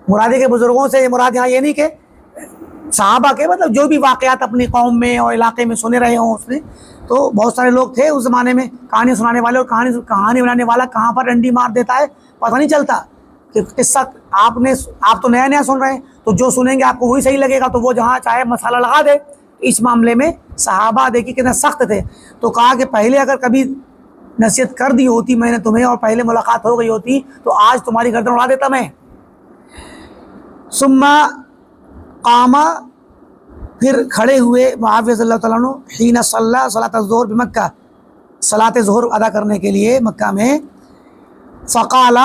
مرادی کے بزرگوں سے مراد یہاں یہ نہیں کہ صحابہ کے، مطلب جو بھی واقعات اپنی قوم میں اور علاقے میں سنے رہے ہوں اس نے. تو بہت سارے لوگ تھے اس زمانے میں کہانی سنانے والے، اور کہانی بنانے والا کہاں پر ڈنڈی مار دیتا ہے پتہ نہیں چلتا. کہ قصہ آپ تو نیا نیا سن رہے ہیں، تو جو سنیں گے آپ کو وہی صحیح لگے گا، تو وہ جہاں چاہے مسئلہ لگا دے. اس معاملے میں صحابہ دیکھیے کتنا سخت تھے. تو کہا کہ پہلے اگر کبھی نصیحت کر دی ہوتی میں نے تمہیں اور پہلے ملاقات ہو گئی ہوتی تو آج تمہاری گردن اڑا دیتا میں. ثم قام، پھر کھڑے ہوئے معاویہ رضی اللہ تعالیٰ عنہ، حین صلی صلاۃ الظہر بمکہ، صلاۃ ظہر ادا کرنے کے لیے مکہ میں. فقال،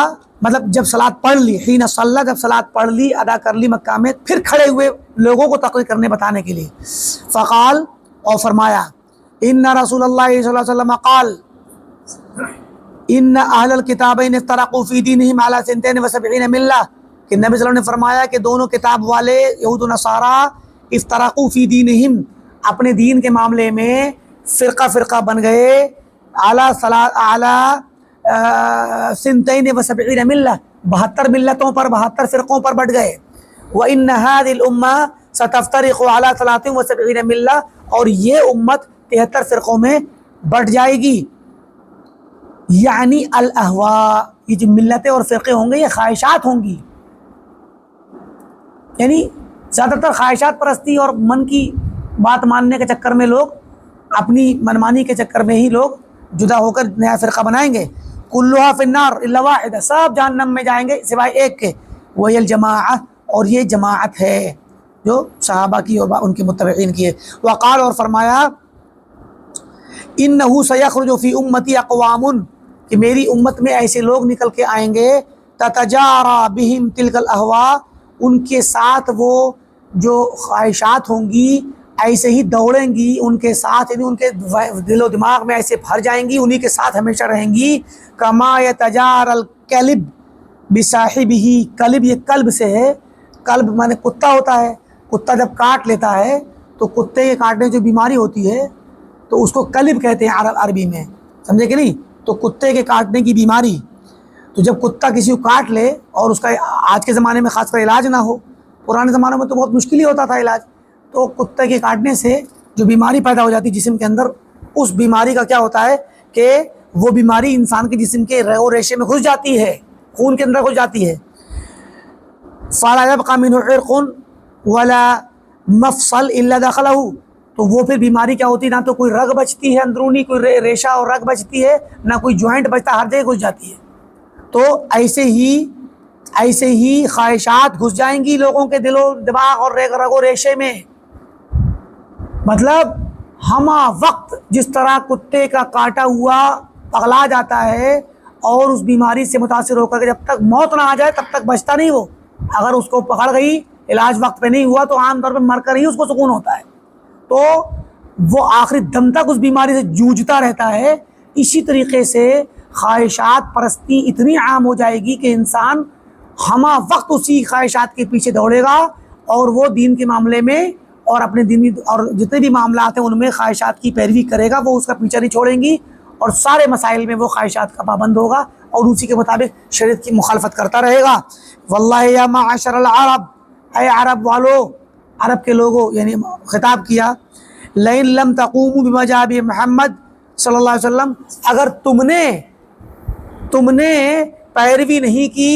مطلب جب صلاۃ پڑھ لی، حین صلی، جب صلاۃ پڑھ لی ادا کر لی مکہ میں، پھر کھڑے ہوئے لوگوں کو تقریر کرنے بتانے کے لیے. فقال، اور فرمایا، ان رسول اللہ صلی اللہ علیہ وسلم قال ان اہل الکتابین افترقوا فی دینہم علی 72 ملہ، کہ نبی صلی اللہ علیہ وسلم نے فرمایا کہ دونوں کتاب والے یہود و نصارہ افترقوا فی دینہم، اپنے دین کے معاملے میں فرقہ فرقہ بن گئے، اعلیٰ 72 ملہ، 72 ملتوں پر، 72 فرقوں پر بٹ گئے. وَإِنَّ هَذِهِ الْأُمَّةَ سَتَفْتَرِقُ عَلَىٰ 73 ملہ، اور یہ امت 73 فرقوں میں بٹ جائے گی. یعنی الاہواء، یہ جو ملتیں اور فرقے ہوں گے یہ خواہشات ہوں گی، یعنی زیادہ تر خواہشات پرستی اور من کی بات ماننے کے چکر میں لوگ، اپنی منمانی کے چکر میں ہی لوگ جدا ہو کر نیا فرقہ بنائیں گے. کلھا فی النار الا واحدہ، سب جہنم میں جائیں گے سوائے ایک کے. وہی الجماعہ، اور یہ جماعت ہے جو صحابہ کی اور ان کے متبعین کی ہے. وقال، اور فرمایا، انہ سیخرج فی امتی اقوام، کہ میری امت میں ایسے لوگ نکل کے آئیں گے، تتجارا بہم تلک الاہواء، ان کے ساتھ وہ جو خواہشات ہوں گی ایسے ہی دوڑیں گی ان کے ساتھ، یعنی ان کے دل و دماغ میں ایسے بھر جائیں گی، انہی کے ساتھ ہمیشہ رہیں گی. کما یتجار الکلب بصاحبہ، کلب یہ کلب سے ہے، کلب مانے کتا ہوتا ہے، کتا جب کاٹ لیتا ہے تو کتے کے کاٹنے جو بیماری ہوتی ہے تو اس کو کلب کہتے ہیں عربی میں، سمجھے کہ نہیں؟ تو کتے کے کاٹنے کی بیماری، تو جب کتا کسی کو کاٹ لے اور اس کا آج کے زمانے میں خاص کر علاج نہ ہو، پرانے زمانوں میں تو بہت مشکل ہی ہوتا تھا علاج، تو کتے کے کاٹنے سے جو بیماری پیدا ہو جاتی ہے جسم کے اندر، اس بیماری کا کیا ہوتا ہے کہ وہ بیماری انسان کے جسم کے رگ و ریشے میں گھس جاتی ہے، خون کے اندر گھس جاتی ہے. فَلَا يَبْقَى مِنْهُ عِرْقٌ وَلَا مَفْصَلٌ إِلَّا دَخَلَهُ. تو وہ پھر بیماری کیا ہوتی ہے، نہ تو کوئی رگ بچتی ہے اندرونی، کوئی ریشہ اور رگ بچتی ہے، نہ کوئی جوائنٹ بچتا، ہر جگہ گھس جاتی ہے. تو ایسے ہی خواہشات گھس جائیں گی لوگوں کے دل و دماغ اور رگ و ریشے میں. مطلب ہمہ وقت جس طرح کتے کا کاٹا ہوا پگلا جاتا ہے اور اس بیماری سے متاثر ہو کر کے جب تک موت نہ آ جائے تب تک بچتا نہیں، وہ اگر اس کو پکڑ گئی، علاج وقت پہ نہیں ہوا تو عام طور پہ مر کر ہی اس کو سکون ہوتا ہے. تو وہ آخری دم تک اس بیماری سے جوجھتا رہتا ہے. اسی طریقے سے خواہشات پرستی اتنی عام ہو جائے گی کہ انسان ہمہ وقت اسی خواہشات کے پیچھے دوڑے گا، اور وہ دین کے معاملے میں اور اپنے دینی اور جتنے بھی معاملات ہیں ان میں خواہشات کی پیروی کرے گا، وہ اس کا پیچھا نہیں چھوڑیں گی، اور سارے مسائل میں وہ خواہشات کا پابند ہوگا اور اسی کے مطابق شریعت کی مخالفت کرتا رہے گا. واللہ یا معاشر العرب، اے عرب والو، عرب کے لوگوں یعنی خطاب کیا، لئن لم تقوموا بما جاء به محمد صلی اللہ علیہ وسلم، اگر تم نے پیروی نہیں کی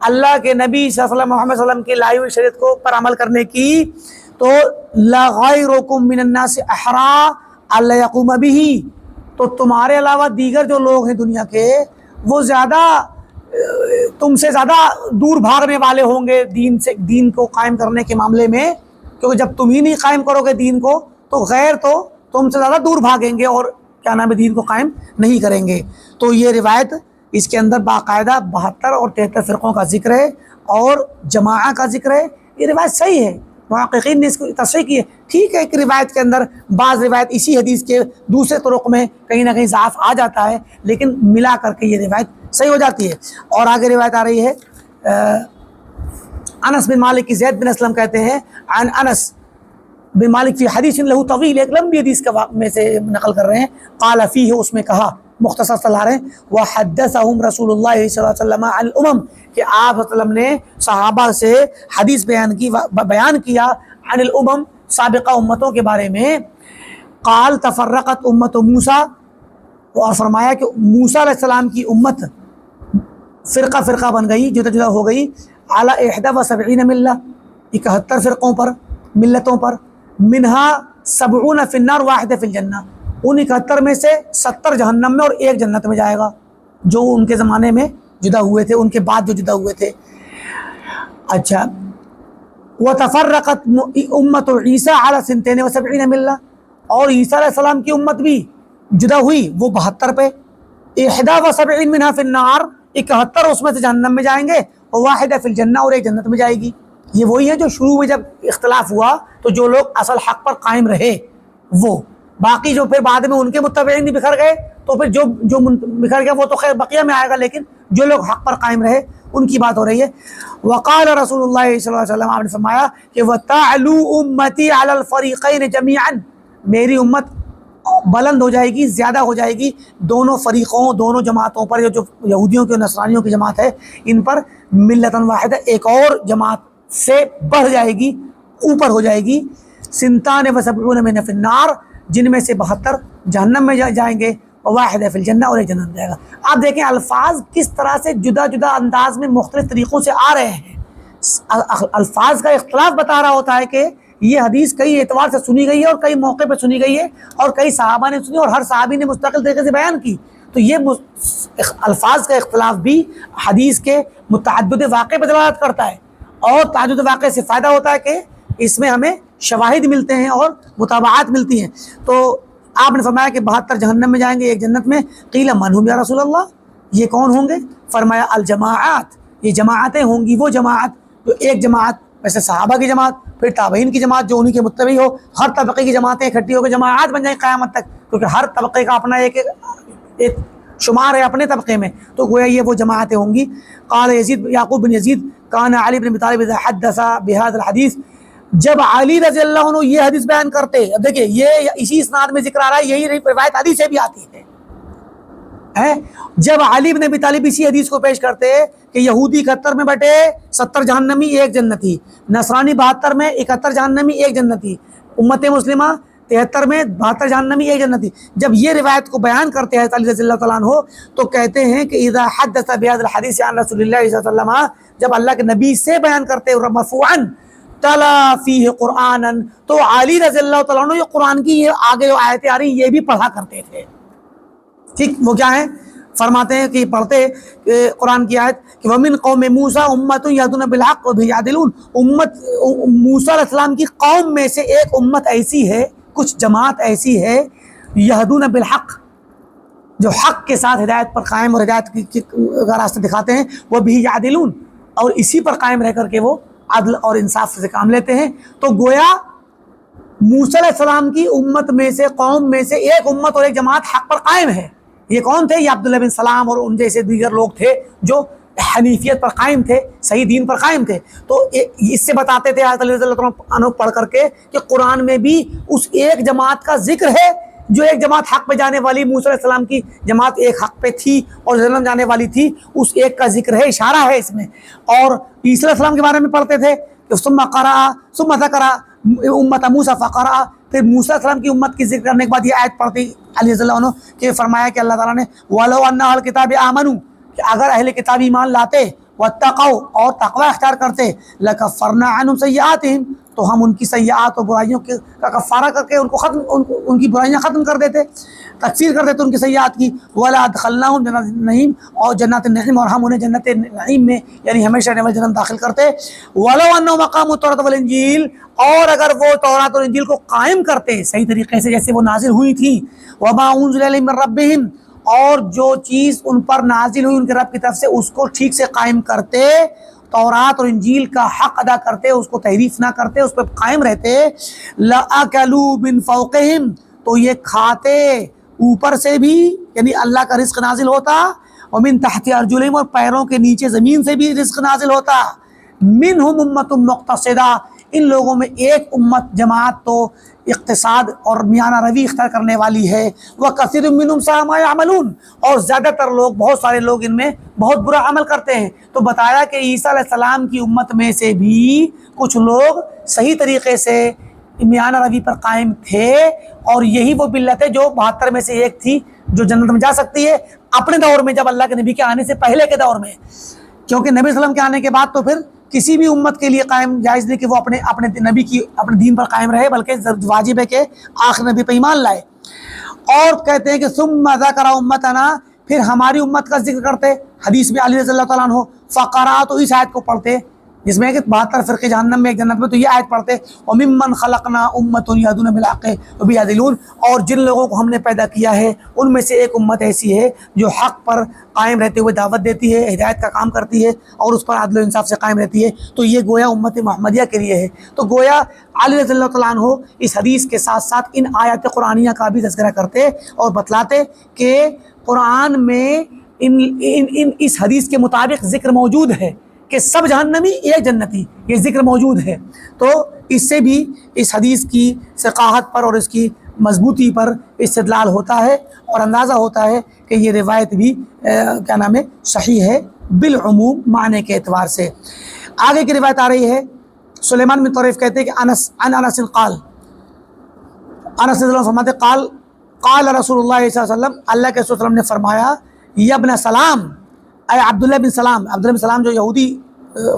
اللہ کے نبی صلی اللہ علیہ وسلم محمد صلی اللہ علیہ وسلم کی لائی ہوئی شریعت کو پر عمل کرنے کی، تو لغیرکم من الناس احرا الا یقوم به، تو تمہارے علاوہ دیگر جو لوگ ہیں دنیا کے، وہ تم سے زیادہ دور بھاگنے والے ہوں گے دین کو قائم کرنے کے معاملے میں، کیونکہ جب تم ہی نہیں قائم کرو گے دین کو تو غیر تو تم سے زیادہ دور بھاگیں گے اور کیا نام ہے دین کو قائم نہیں کریں گے. تو یہ روایت، اس کے اندر باقاعدہ 72 اور 73 فرقوں کا ذکر ہے اور جماعہ کا ذکر ہے. یہ روایت صحیح ہے، محققین نے اس کو تصحیح کی ہے. ٹھیک ہے ایک روایت کے اندر بعض روایت اسی حدیث کے دوسرے طرق میں کہیں نہ کہیں ضعف آ جاتا ہے، لیکن ملا کر کے یہ روایت صحیح ہو جاتی ہے. اور آگے روایت آ رہی ہے، انس بن مالک کی زید بن اسلم کہتے ہیں عن انس بن مالک فی حدیث لہو طویل، ایک لمبی حدیث کا میں سے نقل کر رہے ہیں، قال فیہ، اس میں کہا، مختصر صلاح رہے ہیں، وحدثہم رسول اللہ صلی اللہ علیہ وسلم عن الامم، کہ آپ صلی اللہ علیہ وسلم نے صحابہ سے حدیث بیان کیا عن الامم، سابقہ امتوں کے بارے میں. قال تفرقت امت موسیٰ، اور فرمایا کہ موسیٰ علیہ السلام کی امت فرقہ فرقہ بن گئی، جدا جدا ہو گئی، علی 71 ملہ، 71 فرقوں پر، ملتوں پر، منہا 70 فی النار واحد فی الجنہ، ان 71 میں سے 70 جہنم میں اور ایک جنت میں جائے گا، جو ان کے زمانے میں جدا ہوئے تھے، ان کے بعد جو جدا ہوئے تھے. اچھا، وتفرقت امت عیسیٰ علی 72 ملہ، اور عیسیٰ علیہ السلام کی امت بھی جدا ہوئی، وہ 72 پہ، 71 منہا فی النار، 71 اس میں سے جہنم میں جائیں گے، اور واحد فی الجنہ، اور ایک جنت میں جائے گی. یہ وہی ہے جو شروع میں جب اختلاف ہوا تو جو لوگ اصل حق پر قائم رہے وہ، باقی جو پھر بعد میں ان کے متبعین بھی بکھر گئے، تو پھر جو بکھر گیا وہ تو خیر بقیہ میں آئے گا، لیکن جو لوگ حق پر قائم رہے ان کی بات ہو رہی ہے. وقال رسول اللہ صلی اللہ علیہ وسلم، آپ نے فرمایا کہ وَتَعْلُو أُمَّتِي عَلَى الْفَرِيقَيْنِ جَمِيعًا، میری امت بلند ہو جائے گی، زیادہ ہو جائے گی دونوں فریقوں، دونوں جماعتوں پر، جو یہودیوں کی اور نصرانیوں کی جماعت ہے ان پر، ملتاً واحدہ، ایک اور جماعت سے بڑھ جائے گی، اوپر ہو جائے گی، 72 من فی النار، جن میں سے 72 جہنم میں جائیں گے، واحد فی الجنہ، اور ایک جنت میں جائے گا. آپ دیکھیں الفاظ کس طرح سے جدا جدا انداز میں مختلف طریقوں سے آ رہے ہیں. الفاظ کا اختلاف بتا رہا ہوتا ہے کہ یہ حدیث کئی اعتبار سے سنی گئی ہے اور کئی موقع پہ سنی گئی ہے، اور کئی صحابہ نے سنی اور ہر صحابی نے مستقل طریقے سے بیان کی. تو یہ الفاظ کا اختلاف بھی حدیث کے متعدد واقع پہ دلالت کرتا ہے، اور تعدد واقع سے فائدہ ہوتا ہے کہ اس میں ہمیں شواہد ملتے ہیں اور متابعات ملتی ہیں. تو آپ نے فرمایا کہ 72 جہنم میں جائیں گے، ایک جنت میں. قیل من هم یا رسول اللہ، یہ کون ہوں گے؟ فرمایا الجماعات، یہ جماعتیں ہوں گی، وہ جماعت جو ایک جماعت ویسے صحابہ کی جماعت، پھر تابعین کی جماعت جو انہی کے متبعی ہو، ہر طبقے کی جماعتیں اکٹھی ہو کے جماعات بن جائیں قیامت تک، کیونکہ ہر طبقے کا اپنا ایک شمار ہے اپنے طبقے میں، تو گویا یہ وہ جماعتیں ہوں گی. قال یزید، یعقوب بن یزید، کان علی بن ابی طالب اذا حدث بهذا الحدیث، جب علی رضی اللہ عنہ یہ حدیث بیان کرتے، اب دیکھیں یہ اسی اسناد میں ذکر آ رہا ہے، یہی روایت حدیث سے بھی آتی ہے. جب علی بن ابی طالب اسی حدیث کو پیش کرتے کہ یہودی 71 میں بٹے 70 جہنمی، ایک جنتی، نصرانی 72 میں 71 جہنمی، ایک جنتی، امت مسلمہ 73 میں 72 جہنمی 1 جنتی۔ جب یہ روایت کو بیان کرتے ہیں علی رضی اللہ تعالیٰ عنہ تو کہتے ہیں کہ اذا حدث بهذا الحديث عن رسول اللہ صلی اللہ علیہ وسلم، جب اللہ کے نبی سے بیان کرتے ہیں مرفوعا تلا فیہ قرآنا، تو علی رضی اللہ تعالیٰ عنہ یہ قرآن کی یہ آگے جو آیتیں آ رہی یہ بھی پڑھا کرتے تھے۔ ٹھیک، وہ کیا ہیں؟ فرماتے ہیں کہ پڑھتے قرآن کی آیت کہ وَمِن قوم موسیٰ امت یہدون بالحق وبہ یعدلون، امت موسیٰ علیہ السلام کی قوم میں سے ایک امت ایسی ہے، کچھ جماعت ایسی ہے یہدون بالحق، جو حق کے ساتھ ہدایت پر قائم اور ہدایت کا راستہ دکھاتے ہیں، وبہ یعدلون، اور اسی پر قائم رہ کر کے وہ عدل اور انصاف سے کام لیتے ہیں۔ تو گویا موسیٰ علیہ السلام کی امت میں سے، قوم میں سے ایک امت اور ایک جماعت حق پر قائم ہے۔ یہ کون تھے؟ یہ عبداللہ بن سلام اور ان جیسے دیگر لوگ تھے جو حنیفیت پر قائم تھے، صحیح دین پر قائم تھے۔ تو اس سے بتاتے تھے حضرت علی رضی اللہ عنہ پڑھ کر کے کہ قرآن میں بھی اس ایک جماعت کا ذکر ہے، جو ایک جماعت حق پہ جانے والی، موسیٰ علیہ السلام کی جماعت ایک حق پہ تھی اور جہنم جانے والی تھی، اس ایک کا ذکر ہے، اشارہ ہے اس میں۔ اور عیسیٰ علیہ السلام کے بارے میں پڑھتے تھے کہ ثم ذکر امت موسیٰ فقرأ، پھر موسیٰ علیہ السلام کی امت کی ذکر کرنے کے بعد یہ آیت پڑھتی علی رضی اللہ عنہ کہ فرمایا کہ اللہ تعالیٰ نے وَلَوْ أَنَّ أَهْلَ الْكِتَابِ آمَنُوا، کہ اگر اہل کتاب ایمان لاتے، وَاتَّقَوْا، اور تقوی اختیار کرتے، لَكَفَّرْنَا عَنْهُمْ سَيِّئَاتِهِمْ، تو ہم ان کی سیئات اور برائیوں کا کفارہ کر کے ان کی برائیاں ختم کر دیتے، تکفیر کر دیتے ان کی سیئات کی۔ وَلَا أَدْخَلْنَاهُمْ جَنَّاتِ النَّعِيمِ، اور جنات النعیم، اور ہم انہیں جنت نعیم میں یعنی ہمیشہ رہنے والی جنت داخل کرتے۔ وَلَوْ أَنَّهُمْ أَقَامُوا التَّوْرَاةَ وَالْإِنْجِيلَ، اور اگر وہ تورات اور انجیل کو قائم کرتے صحیح طریقے سے جیسے وہ نازل ہوئی تھی، وَمَا أُنزِلَ إِلَيْهِم مِّن رَّبِّهِمْ، اور جو چیز ان پر نازل ہوئی ان کے رب کی طرف سے اس کو ٹھیک سے قائم کرتے، تورات اور انجیل کا حق ادا کرتے، اس کو تحریف نہ کرتے، اس پہ قائم رہتے، لَأَكَلُوا مِن فَوْقِهِمْ، تو یہ کھاتے اوپر سے بھی، یعنی اللہ کا رزق نازل ہوتا، وَمِن تَحْتِ أَرْجُلِهِمْ، اور پیروں کے نیچے زمین سے بھی رزق نازل ہوتا، مِنْهُمْ أُمَّةٌ مُقْتَصِدَةٌ، ان لوگوں میں ایک امت جماعت تو اقتصاد اور میانہ روی اختیار کرنے والی ہے، وَكَثِيرٌ مِّنْهُمْ سَاءَ مَا يَعْمَلُونَ، اور زیادہ تر لوگ، بہت سارے لوگ ان میں بہت برا عمل کرتے ہیں۔ تو بتایا کہ عیسیٰ علیہ السلام کی امت میں سے بھی کچھ لوگ صحیح طریقے سے میانہ روی پر قائم تھے، اور یہی وہ ملت ہے جو 72 میں سے ایک تھی جو جنت میں جا سکتی ہے اپنے دور میں، جب اللہ کے نبی کے آنے سے پہلے کے دور میں، کیونکہ نبی صلی اللہ علیہ وسلم کے آنے کے بعد تو پھر کسی بھی امت کے لیے قائم جائز نہیں کہ وہ اپنے نبی کی اپنے دین پر قائم رہے، بلکہ واجب ہے کہ آخر نبی پہ ایمان لائے۔ اور کہتے ہیں کہ ثم ذکر امتنا، پھر ہماری امت کا ذکر کرتے، حدیث میں علی رضی اللہ تعالیٰ عنہ فقرأ، تو اس آیت کو پڑھتے جس میں کہ 72 فرقے جہنم میں ایک جنت میں، تو یہ آیت پڑھتے وَمِمَّنْ خَلَقْنَا أُمَّةٌ يَهْدُونَ بِالْحَقِّ وَبِهِ يَعْدِلُونَ، اور جن لوگوں کو ہم نے پیدا کیا ہے ان میں سے ایک امت ایسی ہے جو حق پر قائم رہتے ہوئے دعوت دیتی ہے، ہدایت کا کام کرتی ہے اور اس پر عدل و انصاف سے قائم رہتی ہے۔ تو یہ گویا امت محمدیہ کے لیے ہے۔ تو گویا علی رضی اللہ تعالیٰ عنہ اس حدیث کے ساتھ ساتھ ان آیات قرآنیہ کا بھی تذکرہ کرتے اور بتلاتے کہ قرآن میں اس حدیث کے مطابق ذکر موجود ہے کہ سب جہنمی ایک جنتی، یہ ذکر موجود ہے۔ تو اس سے بھی اس حدیث کی ثقاحت پر اور اس کی مضبوطی پر استدلال ہوتا ہے اور اندازہ ہوتا ہے کہ یہ روایت بھی کیا نام ہے صحیح ہے بالعموم معنی کے اعتبار سے۔ آگے کی روایت آ رہی ہے، سلیمان بن طریف کہتے ہیں کہ انس قال، انس رضی اللہ عنہ فرماتے قال رسول اللہ صلی اللہ علیہ وسلم، اللہ کے رسول صلی اللہ علیہ وسلم نے فرمایا، یا ابن سلام، اے عبداللہ بن سلام جو یہودی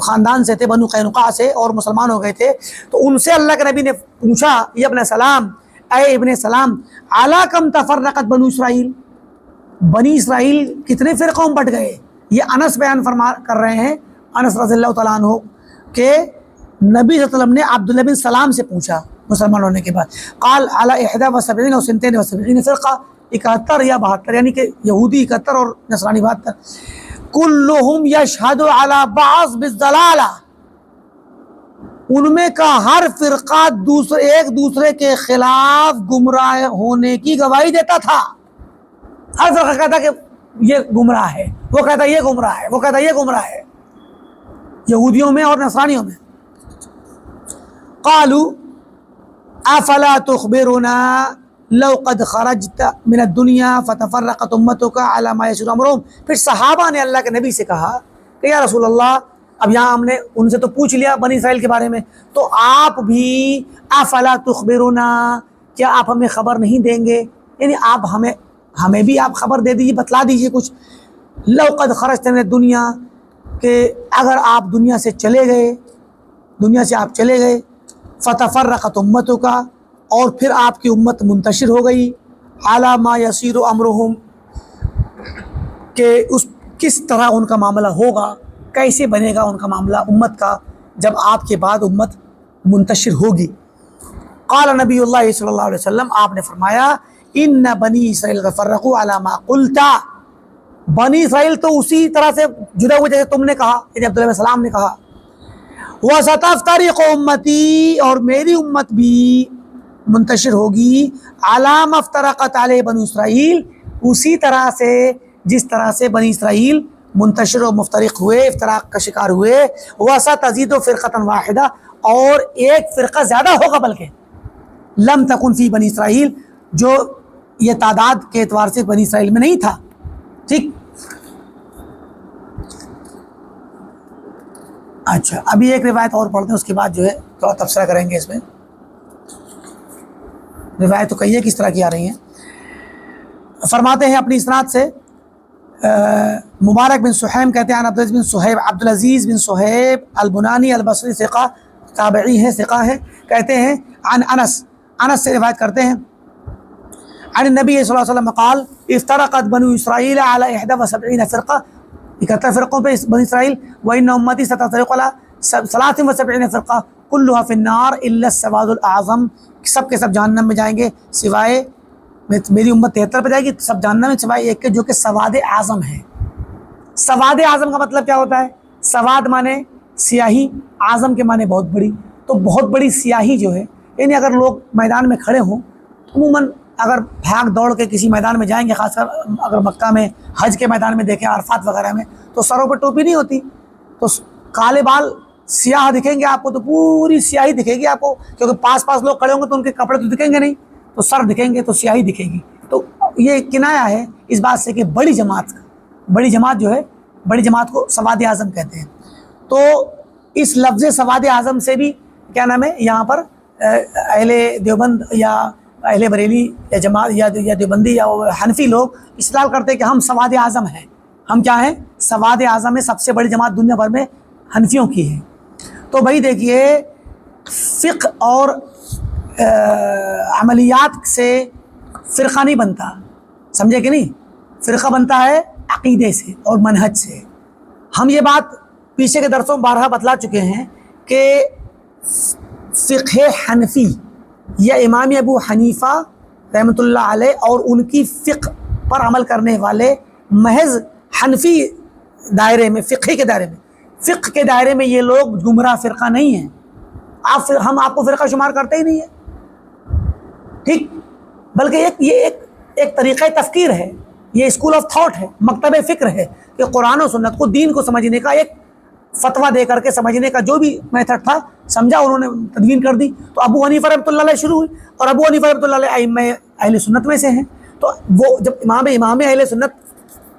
خاندان سے تھے، بنو قینقاع سے، اور مسلمان ہو گئے تھے، تو ان سے اللہ کے نبی نے پوچھا، یا ابن سلام، اے ابن سلام، علی کم تفرقت بنو اسرائیل، بنی اسرائیل کتنے فرقوں میں بٹ گئے؟ یہ انس بیان کر رہے ہیں، انس رضی اللہ تعالیٰ عنہ، کہ نبی صلی اللہ علیہ وسلم نے عبداللہ بن سلام سے پوچھا مسلمان ہونے کے بعد، قال علی 71 و 72 فرقہ، 71 یا 72، یعنی کہ یہودی 71 اور نصرانی 72، کلہم یشہد علی بعض بالضلالہ، ان میں کا ہر فرقہ ایک دوسرے کے خلاف گمراہ ہونے کی گواہی دیتا تھا۔ ہر فرقہ کہتا کہ یہ گمراہ ہے، وہ کہتا یہ گمراہ ہے، وہ کہتا یہ گمراہ ہے، یہودیوں میں اور نصرانیوں میں۔ قالوا افلا تخبرنا لو قد خرجت من الدنیا فتفرقت امتك على ما يشاء امرهم، پھر صحابہ نے اللہ کے نبی سے کہا کہ یا رسول اللہ، اب یہاں ہم نے ان سے تو پوچھ لیا بنی اسرائیل کے بارے میں، تو آپ بھی افلا تخبرنا، کیا آپ ہمیں خبر نہیں دیں گے؟ یعنی آپ ہمیں بھی آپ خبر دے دیجیے، بتلا دیجیے کچھ. لو قد خرجت من الدنیا، کہ اگر آپ دنیا سے چلے گئے، دنیا سے آپ چلے گئے، فتفرقت امتک، اور پھر آپ کی امت منتشر ہو گئی، علی ما یسیر امرہم، کہ اس کس طرح ان کا معاملہ ہوگا، کیسے بنے گا ان کا معاملہ امت کا جب آپ کے بعد امت منتشر ہوگی. قال نبی اللہ صلی اللہ علیہ وسلم، آپ نے فرمایا ان بنی اسرائیل تفرقوا علی ما قلت، بنی اسرائیل تو اسی طرح سے جدا ہوئے جیسے تم نے کہا، یعنی عبداللہ علیہ السلام نے کہا. وَسَتَفْتَرِقُ أُمَّتِي، اور میری امت بھی منتشر ہوگی، عَلَى مَا افْتَرَقَتْ عَلَيْهِ بنو اسرائیل، اسی طرح سے جس طرح سے بنی اسرائیل منتشر و مفترق ہوئے، افتراق کا شکار ہوئے. وَسَتَزِيدُ فِرْقَةً وَاحِدَةً، اور ایک فرقہ زیادہ ہوگا بلکہ لم تکن فی بنی اسرائیل، جو یہ تعداد کے اعتبار سے بنی اسرائیل میں نہیں تھا. ٹھیک. اچھا، ابھی ایک روایت اور پڑھتے ہیں، اس کے بعد جو ہے تھوڑا تبصرہ کریں گے اس میں. روایت تو کئی کس طرح کی آ رہی ہیں. فرماتے ہیں اپنی اسناد سے، مبارک بن سحیم کہتے ہیں عبدالعزیز بن صہیب البنانی البصری ثقہ، تابعی ہے، ثقہ ہے، کہتے ہیں عن انس سے روایت کرتے ہیں عن النبی صلی اللہ علیہ وسلم قال افترقت بنو اسرائیل علی 71 فرقہ، 71 فرقوں پہ بنی اسرائیل. وان امتی ستفترق علی 73 فرقہ کلها فی النار الا السواد الاعظم، سب کے سب جہنم میں جائیں گے سوائے، میری امت 73 پہ جائے گی، سب جہنم میں سوائے ایک کے جو کہ سواد اعظم ہے. سواد اعظم کا مطلب کیا ہوتا ہے؟ سواد مانے سیاہی، اعظم کے مانے بہت بڑی. تو بہت بڑی سیاہی جو ہے، یعنی اگر لوگ میدان میں کھڑے ہوں، عموماً اگر بھاگ دوڑ کے کسی میدان میں جائیں گے، خاص کر اگر مکہ میں حج کے میدان میں دیکھیں، عرفات وغیرہ میں، تو سروں پہ ٹوپی نہیں ہوتی، تو کالے بال سیاہ دکھیں گے آپ کو، تو پوری سیاہی دکھے گی آپ کو، کیونکہ پاس لوگ کھڑے ہوں گے تو ان کے کپڑے تو دکھیں گے نہیں، تو سر دکھیں گے تو سیاہی دکھے گی. تو یہ کنایا ہے اس بات سے کہ بڑی جماعت جو ہے، بڑی جماعت کو سواد اعظم کہتے ہیں. تو اس لفظ سواد اعظم سے بھی کیا نام ہے یہاں پر اہل دیوبند یا اہل بریلی یا جماعت یا دیوبندی یا حنفی لوگ استدلال کرتے ہیں کہ ہم سواد اعظم ہیں. ہم کیا ہیں؟ سواد اعظم ہے، سب سے بڑی جماعت دنیا بھر میں حنفیوں کی ہے. تو بھائی دیکھیے، فقہ اور عملیات سے فرقہ نہیں بنتا، سمجھے کہ نہیں؟ فرقہ بنتا ہے عقیدے سے اور منہج سے. ہم یہ بات پیچھے کے درسوں میں بارہا بتلا چکے ہیں کہ فقہ حنفی یا امام ابو حنیفہ رحمۃ اللہ علیہ اور ان کی فقہ پر عمل کرنے والے محض حنفی دائرے میں، فقہ کے دائرے میں یہ لوگ گمراہ فرقہ نہیں ہیں. ہم آپ کو فرقہ شمار کرتے ہی نہیں ہیں. ٹھیک، بلکہ یہ ایک طریقہ تفکیر ہے، یہ اسکول آف تھاٹ ہے، مکتب فکر ہے کہ قرآن و سنت کو، دین کو سمجھنے کا ایک فتویٰ دے کر کے سمجھنے کا جو بھی میتھڈ تھا سمجھا، انہوں نے تدوین کر دی. تو ابو حنیفہ رحمۃ اللہ علیہ شروع ہوئی، اور ابو حنیفہ رحمۃ اللہ علیہ ائمہ اہل سنت میں سے ہیں. تو وہ جب امام اہل سنت،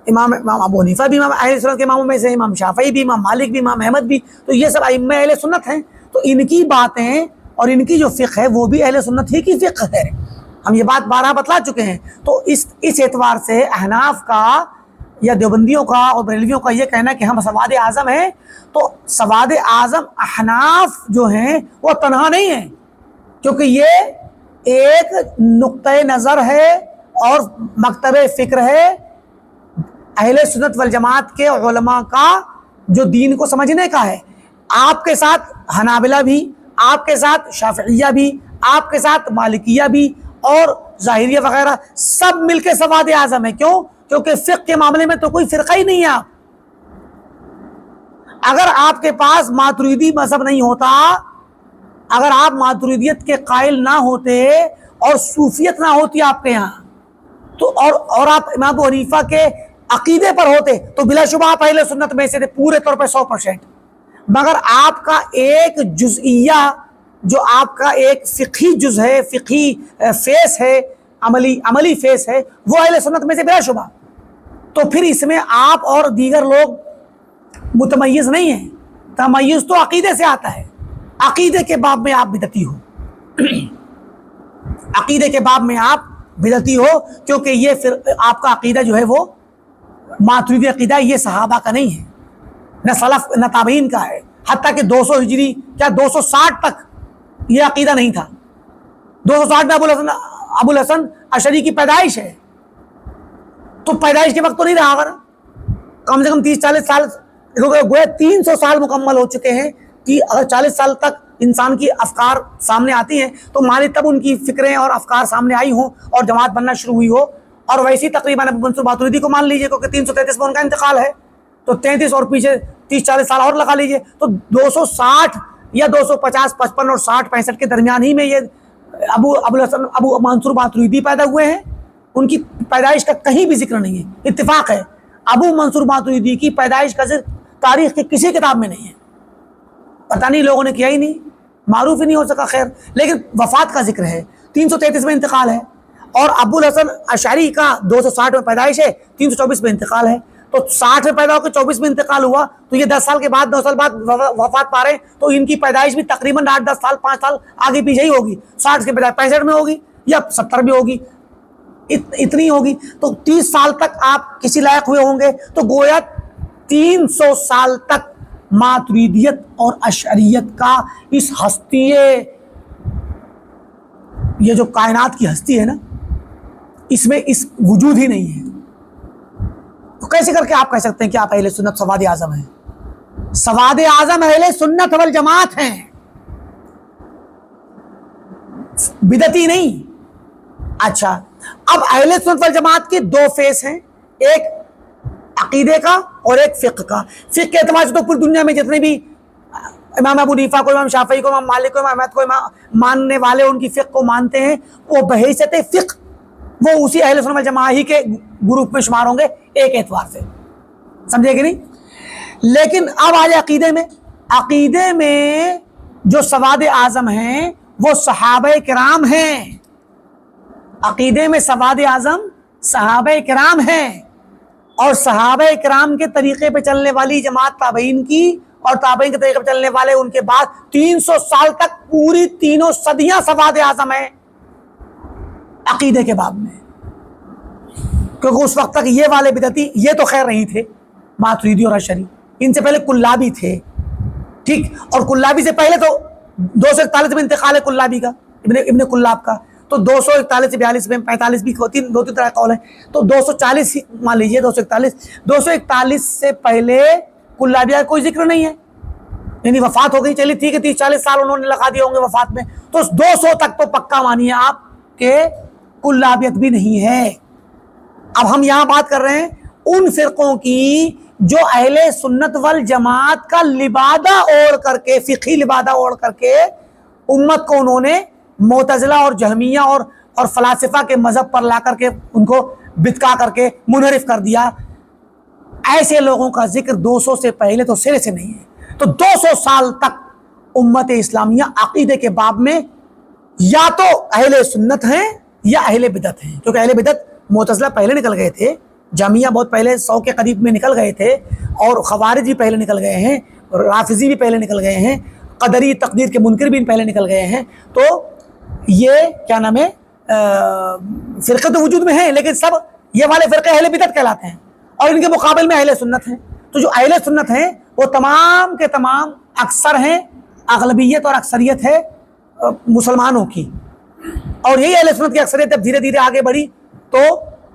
امام ابو حنیفہ بھی امام اہل سنت کے اماموں میں سے، امام شافعی بھی، امام مالک بھی، امام احمد بھی، تو یہ سب ائمہ اہل سنت ہیں. تو ان کی باتیں اور ان کی جو فقہ ہے وہ بھی اہل سنت ہی کی فقہ ہے. ہم یہ بات بارہا بتلا چکے ہیں. تو اس اعتبار سے احناف کا یا دیوبندیوں کا اور بریلویوں کا یہ کہنا کہ ہم سواد اعظم ہیں، تو سواد اعظم احناف جو ہیں وہ تنہا نہیں ہیں، کیونکہ یہ ایک نقطۂ نظر ہے اور مکتب فکر ہے اہل سنت والجماعت کے علماء کا، جو دین کو سمجھنے کا ہے. آپ کے ساتھ حنابلہ بھی، آپ کے ساتھ شافعیہ بھی، آپ کے ساتھ مالکیہ بھی اور ظاہریہ وغیرہ، سب مل کے سواد اعظم ہے. کیوں؟ کیونکہ فقہ کے معاملے میں تو کوئی فرقہ ہی نہیں ہے. اگر آپ کے پاس ماتریدی مذہب نہیں ہوتا، اگر آپ ماتریدیت کے قائل نہ ہوتے اور صوفیت نہ ہوتی آپ کے یہاں، تو اور آپ امام ابو حنیفہ کے عقیدے پر ہوتے، تو بلا شبہ آپ اہل سنت میں سے تھے پورے طور پہ 100%. مگر آپ کا ایک جزئیہ، جو آپ کا ایک فقہی جز ہے، فقہی فیس ہے، عملی فیس ہے، وہ اہل سنت میں سے بلا شبہ. تو پھر اس میں آپ اور دیگر لوگ متمیز نہیں ہیں. تمیز تو عقیدے سے آتا ہے، عقیدے کے باب میں آپ بدعتی ہو. عقیدے کے باب میں آپ بدعتی ہو، کیونکہ یہ پھر آپ کا عقیدہ جو ہے وہ ماتریدی عقیدہ، یہ صحابہ کا نہیں ہے، نہ سلف نہ تابعین کا ہے، حتیٰ کہ 200 ہجری کیا 260 تک یہ عقیدہ نہیں تھا۔ 260 میں ابو الحسن اشعری کی پیدائش ہے، تو پیدائش کے وقت تو نہیں رہا ہوگا نا، کم سے کم 30-40 سال، گویا 300 سال مکمل ہو چکے ہیں کہ اگر 40 سال تک انسان کی افکار سامنے آتی ہیں تو مالی تب ان کی فکریں اور افکار سامنے آئی ہوں اور جماعت بننا شروع ہوئی ہو، اور ویسی تقریباً ابو منصور ماتریدی کو مان لیجئے کیونکہ 333 میں ان کا انتقال ہے، تو 33 اور پیچھے 30-40 سال اور لگا لیجئے، تو 260 یا 250 55 اور 60 65 کے درمیان ہی میں یہ ابو منصور ماتریدی پیدا ہوئے ہیں۔ ان کی پیدائش کا کہیں بھی ذکر نہیں ہے۔ اتفاق ہے ابو منصور ماتریدی کی پیدائش کا ذکر تاریخ کی کسی کتاب میں نہیں ہے، پتہ نہیں لوگوں نے کیا ہی نہیں، معروف ہی نہیں ہو سکا، خیر، لیکن وفات کا ذکر ہے، 333 میں انتقال ہے، اور ابو الحسن اشعری کا 260 میں پیدائش ہے، 324 میں انتقال ہے، تو 60 میں پیدا ہو کے 24 میں انتقال ہوا، تو یہ 10 سال کے بعد 9 سال بعد وفات پا رہے ہیں، تو ان کی پیدائش بھی تقریباً 8-10 سال 5 سال آگے پیچھے ہی ہوگی، 60 کے بجائے 65 میں ہوگی یا 70 میں ہوگی، اتنی ہوگی، تو 30 سال تک آپ کسی لائق ہوئے ہوں گے، تو گویا 300 سال تک ماتریدیت اور اشعریت کا اس ہستی، یہ جو کائنات کی ہستی ہے نا، اس میں اس وجود ہی نہیں ہے، تو کیسے کر کے آپ کہہ سکتے ہیں کہ آپ اہل سنت سواد اعظم ہیں؟ سواد اعظم اہل سنت والجماعت ہیں، بدعتی نہیں۔ اچھا، اب اہل سنت والجماعت کی 2 فیس ہیں، ایک عقیدے کا اور ایک فقہ کا۔ فقہ کے اعتبار سے تو پوری دنیا میں جتنے بھی امام ابو حنیفہ کو، امام شافعی کو، امام مالک کو، امام احمد کو ماننے والے ان کی فقہ کو مانتے ہیں، وہ بحیثیت فقہ وہ اسی اہل سنت والجماعت ہی کے گروپ میں شمار ہوں گے ایک اعتبار سے، سمجھے کہ نہیں؟ لیکن اب آج عقیدے میں جو سواد اعظم ہیں وہ صحابہ کرام ہیں، عقیدے میں سواد اعظم صحابہ کرام ہیں، اور صحابہ کرام کے طریقے پہ چلنے والی جماعت تابعین کی، اور تابعین کے طریقے پہ چلنے والے ان کے بعد 300 سال تک پوری 3 صدیاں سواد اعظم ہیں عقیدے کے باب میں، کیونکہ اس وقت تک یہ والے بدعتی یہ تو خیر نہیں تھے، ماتریدی اور اشعری، ان سے پہلے کلابی تھے، ٹھیک، اور کلابی سے پہلے تو 241 میں انتقال ہے کلابی کا، ابن کلاب کا، تو 241 سے 42 میں 45 بھی 2-3 طرح قول ہے، تو 240 مان لیجئے، 241 سے پہلے کلابی کا کوئی ذکر نہیں ہے، یعنی وفات ہو گئی، چلیے ٹھیک ہے 30-40 سال انہوں نے لگا دیا ہوں گے وفات میں، تو 200 تک تو پکا مانیے آپ کہ کلابیت بھی نہیں ہے۔ اب ہم یہاں بات کر رہے ہیں ان فرقوں کی جو اہل سنت والجماعت کا لبادہ اوڑھ کر کے، فقہی لبادہ اوڑھ کر کے امت کو انہوں نے معتزلہ اور جہمیہ اور فلاسفہ کے مذہب پر لا کر کے ان کو بتکا کر کے منحرف کر دیا، ایسے لوگوں کا ذکر 200 سے پہلے تو سرے سے نہیں ہے۔ تو 200 سال تک امت اسلامیہ عقیدے کے باب میں یا تو اہل سنت ہیں یا اہل بدعت ہیں، کیونکہ اہل بدعت معتزلہ پہلے نکل گئے تھے، جہمیہ بہت پہلے 100 کے قریب میں نکل گئے تھے، اور خوارج بھی پہلے نکل گئے ہیں، رافضی بھی پہلے نکل گئے ہیں، قدری تقدیر کے منکر بھی پہلے نکل گئے ہیں، تو یہ کیا نام ہے فرقے تو وجود میں ہیں، لیکن سب یہ والے فرقے اہل بدعت کہلاتے ہیں، اور ان کے مقابل میں اہل سنت ہیں۔ تو جو اہل سنت ہیں وہ تمام کے تمام اکثر ہیں، اغلبیت اور اکثریت ہے مسلمانوں کی، اور یہی اہل سنت کی اکثریت جب دھیرے دھیرے آگے بڑھی تو،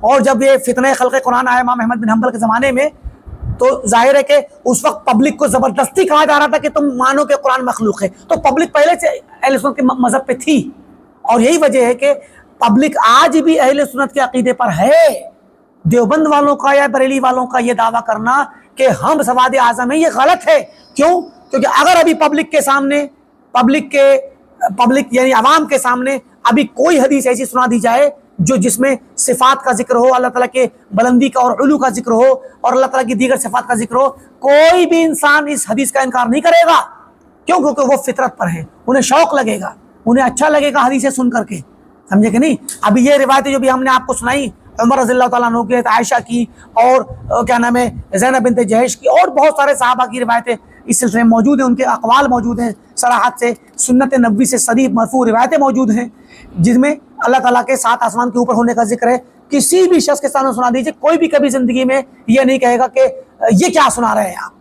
اور جب یہ فتنہ خلق قرآن آیا امام احمد بن حنبل کے زمانے میں، تو ظاہر ہے کہ اس وقت پبلک کو زبردستی کہا جا رہا تھا کہ تم مانو کہ قرآن مخلوق ہے، تو پبلک پہلے سے اہل سنت کے مذہب پہ تھی، اور یہی وجہ ہے کہ پبلک آج بھی اہل سنت کے عقیدے پر ہے۔ دیوبند والوں کا یا بریلی والوں کا یہ دعویٰ کرنا کہ ہم سواد اعظم ہیں، یہ غلط ہے۔ کیوں؟ کیونکہ اگر ابھی پبلک کے سامنے، پبلک یعنی عوام کے سامنے ابھی کوئی حدیث ایسی سنا دی جائے جو جس میں صفات کا ذکر ہو، اللہ تعالیٰ کے بلندی کا اور علو کا ذکر ہو، اور اللہ تعالیٰ کی دیگر صفات کا ذکر ہو، کوئی بھی انسان اس حدیث کا انکار نہیں کرے گا۔ کیوں؟ کیونکہ وہ فطرت پر ہیں، انہیں شوق لگے گا، انہیں اچھا لگے گا حدیثیں سن کر کے، سمجھے کہ نہیں؟ ابھی یہ روایتیں جو بھی ہم نے آپ کو سنائی، عمر رضی اللہ تعالیٰ عنہ کی، عائشہ کی، اور کیا نام ہے زینب بنت جہش کی، اور بہت سارے صحابہ کی روایتیں اس سلسلے میں موجود ہیں، ان کے اقوال موجود ہیں، صراحت سے سنت نبوی سے صریح مرفوع روایتیں موجود ہیں، جس میں اللہ تعالیٰ کے 7 آسمان کے اوپر ہونے کا ذکر ہے. کسی بھی شخص کے سامنے سنا دیجئے, کوئی بھی کبھی زندگی میں یہ نہیں کہے گا کہ یہ کیا سنا رہے ہیں آپ,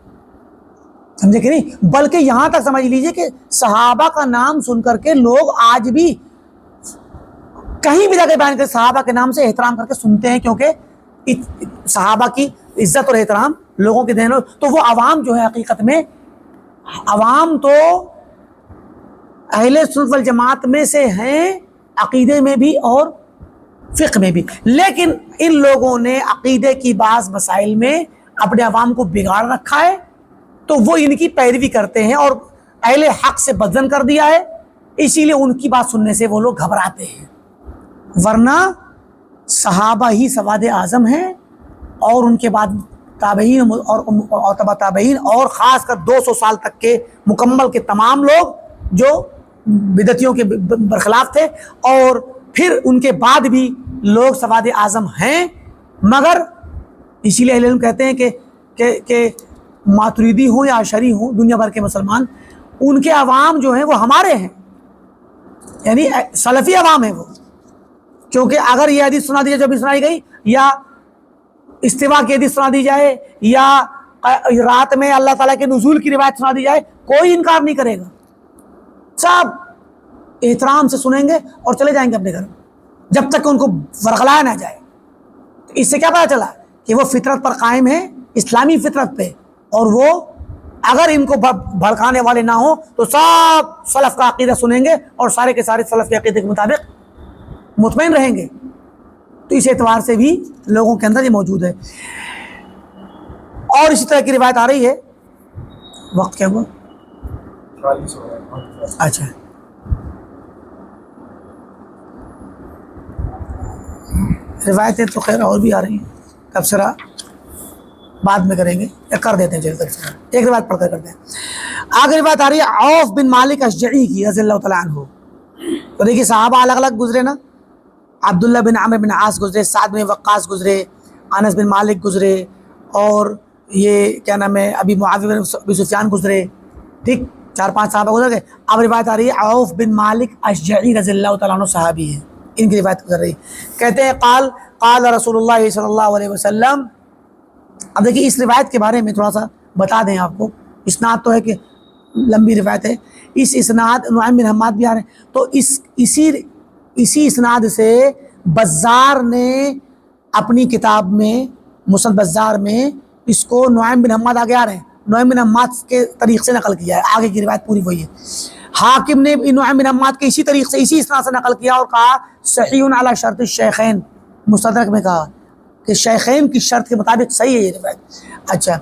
سمجھے کہ نہیں. بلکہ یہاں تک سمجھ لیجئے کہ صحابہ کا نام سن کر کے لوگ آج بھی کہیں بھی جگہ بیان کرتے صحابہ کے نام سے احترام کر کے سنتے ہیں, کیونکہ صحابہ کی عزت اور احترام لوگوں کے دین. تو وہ عوام جو ہے حقیقت میں عوام تو اہل سنت والجماعت میں سے ہیں, عقیدے میں بھی اور فقہ میں بھی, لیکن ان لوگوں نے عقیدے کی بعض مسائل میں اپنے عوام کو بگاڑ رکھا ہے, تو وہ ان کی پیروی کرتے ہیں اور اہل حق سے بدزن کر دیا ہے, اسی لیے ان کی بات سننے سے وہ لوگ گھبراتے ہیں. ورنہ صحابہ ہی سواد اعظم ہیں, اور ان کے بعد تابعین اور تبع تابعین, اور خاص کر 200 سال تک کے مکمل کے تمام لوگ جو بدعتیوں کے برخلاف تھے, اور پھر ان کے بعد بھی لوگ سواد اعظم ہیں. مگر اسی لیے اہل علم کہتے ہیں کہ ماتریدی ہوں یا اشعری ہوں, دنیا بھر کے مسلمان, ان کے عوام جو ہیں وہ ہمارے ہیں, یعنی سلفی عوام ہیں وہ. کیونکہ اگر یہ حدیث سنا دی جائے جو بھی سنائی گئی, یا استوا کی حدیث سنا دی جائے, یا رات میں اللہ تعالیٰ کے نزول کی روایت سنا دی جائے, کوئی انکار نہیں کرے گا, سب احترام سے سنیں گے اور چلے جائیں گے اپنے گھر, جب تک کہ ان کو ورغلایا نہ جائے. تو اس سے کیا پتہ چلا کہ وہ فطرت پر قائم ہے, اسلامی فطرت پہ, اور وہ اگر ان کو بھڑکانے والے نہ ہوں تو سب سلف کا عقیدہ سنیں گے اور سارے کے سارے سلف کے عقیدے کے مطابق مطمئن رہیں گے. تو اس اعتبار سے بھی لوگوں کے اندر یہ موجود ہے. اور اسی طرح کی روایت آ رہی ہے. وقت کیا ہوا؟ اچھا, روایتیں تو خیر اور بھی آ رہی ہیں, تبصرہ بعد میں کریں گے یا کر دیتے ہیں, چلیے تبصرہ ایک روایت پڑھ کر کرتے ہیں. آگے روایت آ رہی ہے عوف بن مالک اشجعی کی رضی اللہ تعالیٰ عنہ. تو دیکھیے صحابہ الگ الگ گزرے نا, عبداللہ بن عمرو بن عاص گزرے, سعد بن وقاص گزرے, انس بن مالک گزرے, اور یہ کیا نام ہے ابی معاویہ بن ابی سفیان گزرے. ٹھیک, 4-5 صحابہ گزر گئے. اب روایت آ رہی ہے عوف بن مالک اشجعی رضی اللہ تعالیٰ عنہ صحابی ہے, ان کی روایت گزر رہی. کہتے ہیں قال رسول اللہ صلی اللہ علیہ وسلم. اب دیکھیے اس روایت کے بارے میں تھوڑا سا بتا دیں آپ کو. اسناد تو ہے کہ لمبی روایت ہے, اس اسناد نعیم بن حماد بھی آ رہے ہیں. تو اسی اسناد سے بزار نے اپنی کتاب میں مسند بزار میں اس کو نعیم بن حماد آگے آ رہے ہیں, نعیم بن حماد کے طریق سے نقل کیا ہے. آگے کی روایت پوری وہی ہے. حاکم نے نعیم بن حماد کے اسی طریق سے اسی اسناد سے نقل کیا اور کہا صحیح علی شرط الشیخین. مستدرک میں کہا کہ شیخین کی شرط کے مطابق صحیح ہے یہ روایت. اچھا,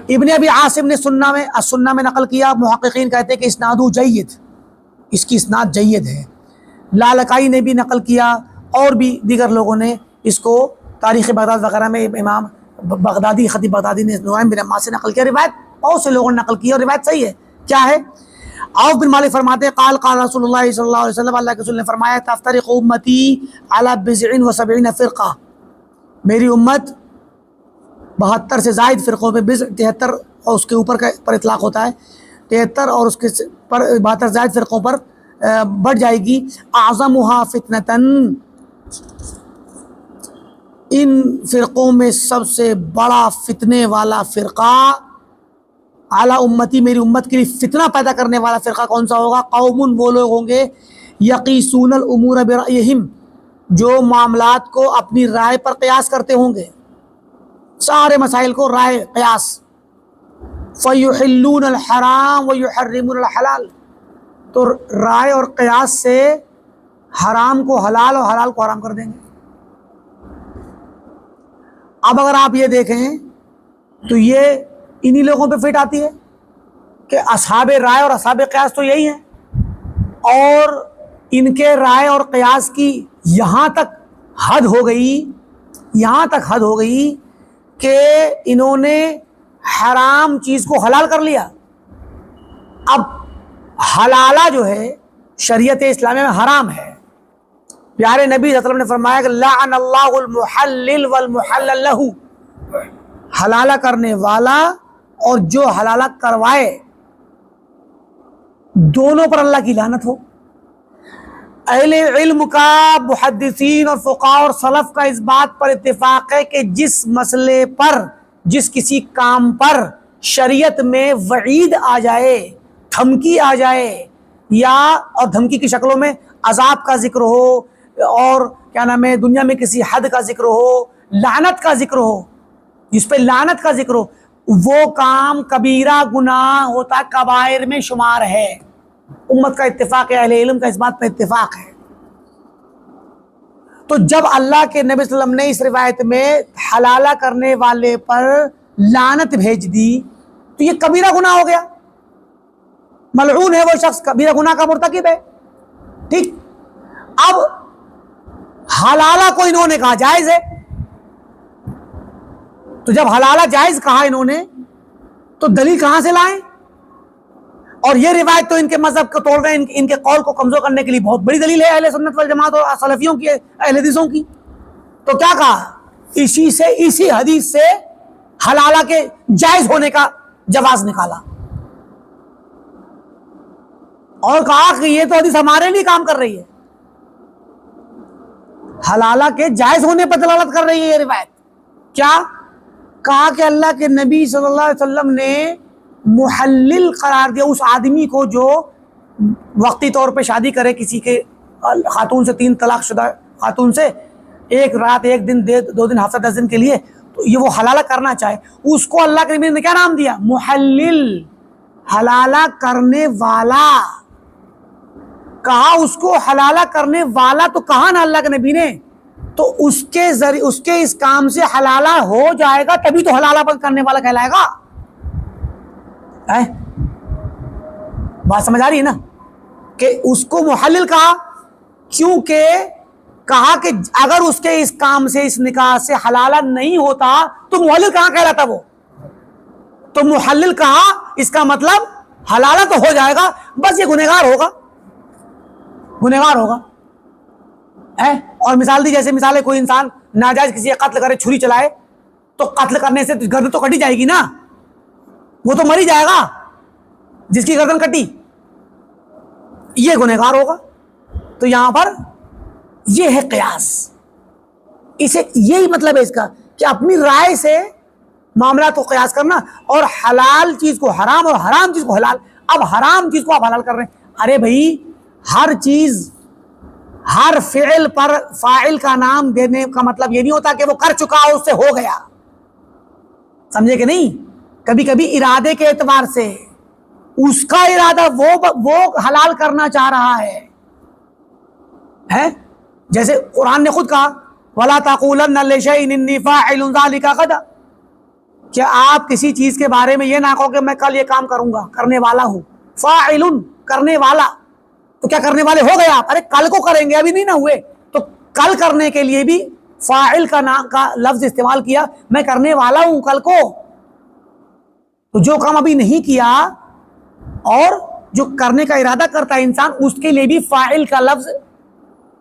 ابن ابی عاصم نے سنہ میں نقل کیا. محققین کہتے ہیں کہ اسنادو جید, اس کی اسناد جید ہے. لالکائی نے بھی نقل کیا, اور بھی دیگر لوگوں نے اس کو تاریخ بغداد وغیرہ میں امام بغدادی خطیب بغدادی نے نعیم بن حماد سے نقل کیا. روایت بہت سے لوگوں نے نقل کی اور روایت صحیح ہے. کیا ہے؟ عوف بن مالک فرماتے ہیں قال رسول اللہ صلی اللہ علیہ وسلم, اللہ کے رسول نے فرمایا تفترق امتی علی 72 فرقہ, میری امت 72 سے زائد فرقوں میں, 73 اور اس کے اوپر کا پر اطلاق ہوتا ہے, 73 اور اس کے پر 72 زائد فرقوں پر بڑھ جائے گی. اعظمها فتنتاً, ان فرقوں میں سب سے بڑا فتنے والا فرقہ اعلی امتی, میری امت کے لیے فتنہ پیدا کرنے والا فرقہ کون سا ہوگا؟ قوم, وہ لوگ ہوں گے یقیسون الامور برأیہم, جو معاملات کو اپنی رائے پر قیاس کرتے ہوں گے, سارے مسائل کو رائے قیاس. فیحلون الحرام ویحرمون الحلال, تو رائے اور قیاس سے حرام کو حلال اور حلال کو حرام کر دیں گے. اب اگر آپ یہ دیکھیں تو یہ انہی لوگوں پہ فٹ آتی ہے کہ اصحاب رائے اور اصحاب قیاس تو یہی ہیں, اور ان کے رائے اور قیاس کی یہاں تک حد ہو گئی کہ انہوں نے حرام چیز کو حلال کر لیا. اب حلالہ جو ہے شریعت اسلامیہ میں حرام ہے. پیارے نبی صلی اللہ علیہ وسلم نے فرمایا کہ لعن اللہ المحلل والمحلل لہ, حلالہ کرنے والا اور جو حلالہ کروائے, دونوں پر اللہ کی لعنت ہو. اہل علم کا، محدثین اور فقہاء اور سلف کا اس بات پر اتفاق ہے کہ جس مسئلے پر، جس کسی کام پر شریعت میں وعید آ جائے، دھمکی آ جائے، یا اور دھمکی کی شکلوں میں عذاب کا ذکر ہو، اور کیا نام ہے دنیا میں کسی حد کا ذکر ہو، لعنت کا ذکر ہو، جس پہ لعنت کا ذکر ہو، وہ کام کبیرہ گناہ ہوتا، کبائر میں شمار ہے۔ امت کا اتفاق ہے، اہل علم کا اس بات پہ اتفاق ہے۔ تو جب اللہ کے نبی صلی اللہ علیہ وسلم نے اس روایت میں حلالہ کرنے والے پر لعنت بھیج دی تو یہ کبیرہ گناہ ہو گیا، ملعون ہے وہ شخص، کبیرہ گناہ کا مرتکب ہے۔ ٹھیک، اب حلالہ کو انہوں نے کہا جائز ہے، تو جب حلالہ جائز کہا انہوں نے تو دلیل کہاں سے لائیں؟ اور یہ روایت تو ان کے مذہب کو توڑ رہے ہیں، ان کے قول کو کمزور کرنے کے لیے بہت بڑی دلیل ہے اہل سنت والجماعت اور سلفیوں کی، اہل حدیثوں کی۔ تو کیا کہا؟ اسی حدیث سے حلالہ کے جائز ہونے کا جواز نکالا، اور کہا کہ یہ تو حدیث ہمارے لیے کام کر رہی ہے، حلالہ کے جائز ہونے پر دلالت کر رہی ہے یہ روایت۔ کیا کہا؟ کہ اللہ کے نبی صلی اللہ علیہ وسلم نے محلل قرار دیا اس آدمی کو جو وقتی طور پہ شادی کرے کسی کے خاتون سے، 3 طلاق شدہ خاتون سے، 1 رات 1 دن 2 دن ہفتہ 10 دن کے لیے، تو یہ وہ حلالہ کرنا چاہے، اس کو اللہ کے نبی نے کیا نام دیا؟ محلل، حلالہ کرنے والا۔ کہا اس کو حلالہ کرنے والا، تو کہا نا اللہ کے نبی نے، تو اس کے ذریعے، اس کے اس کام سے حلالہ ہو جائے گا، تبھی تو حلالہ کرنے والا کہلائے گا۔ بات سمجھ آ رہی ہے نا کہ اس کو محلل کہا، کیونکہ کہا کہ اگر اس کے اس کام سے، اس نکاح سے حلالہ نہیں ہوتا تو محلل کہاں کہلاتا وہ؟ تو محلل کہا، اس کا مطلب حلالہ تو ہو جائے گا، بس یہ گنہگار ہوگا، گنہگار ہوگا۔ اور مثال دی، جیسے مثال ہے کوئی انسان ناجائز کسی کا قتل کرے، چھری چلائے، تو قتل کرنے سے گردن تو کٹی جائے گی نا، وہ تو مر ہی جائے گا جس کی گردن کٹی، یہ گنہگار ہوگا۔ تو یہاں پر یہ ہے قیاس، اسے یہی مطلب ہے اس کا کہ اپنی رائے سے معاملات کو قیاس کرنا، اور حلال چیز کو حرام اور حرام چیز کو حلال۔ اب حرام چیز کو آپ حلال کر رہے ہیں، ارے بھائی ہر چیز، ہر فعل پر فاعل کا نام دینے کا مطلب یہ نہیں ہوتا کہ وہ کر چکا اس سے ہو گیا، سمجھے کہ نہیں؟ کبھی کبھی ارادے کے اعتبار سے اس کا ارادہ وہ حلال کرنا چاہ رہا ہے، جیسے قرآن نے خود کہا وَلَا تَقُولَنَّ لِشَيْءٍ إِنِّي فَاعِلٌ ذَلِكَ غَدًا، کہ آپ کسی چیز کے بارے میں یہ نہ کہو کہ میں کل یہ کام کروں گا، کرنے والا ہوں۔ فاعل، کرنے والا، تو کیا کرنے والے ہو گئے آپ؟ ارے کل کو کریں گے، ابھی نہیں نہ ہوئے، تو کل کرنے کے لیے بھی فاعل کا نام کا لفظ استعمال کیا، میں کرنے والا ہوں کل کو۔ تو جو کام ابھی نہیں کیا اور جو کرنے کا ارادہ کرتا ہے انسان، اس کے لیے بھی فاعل کا لفظ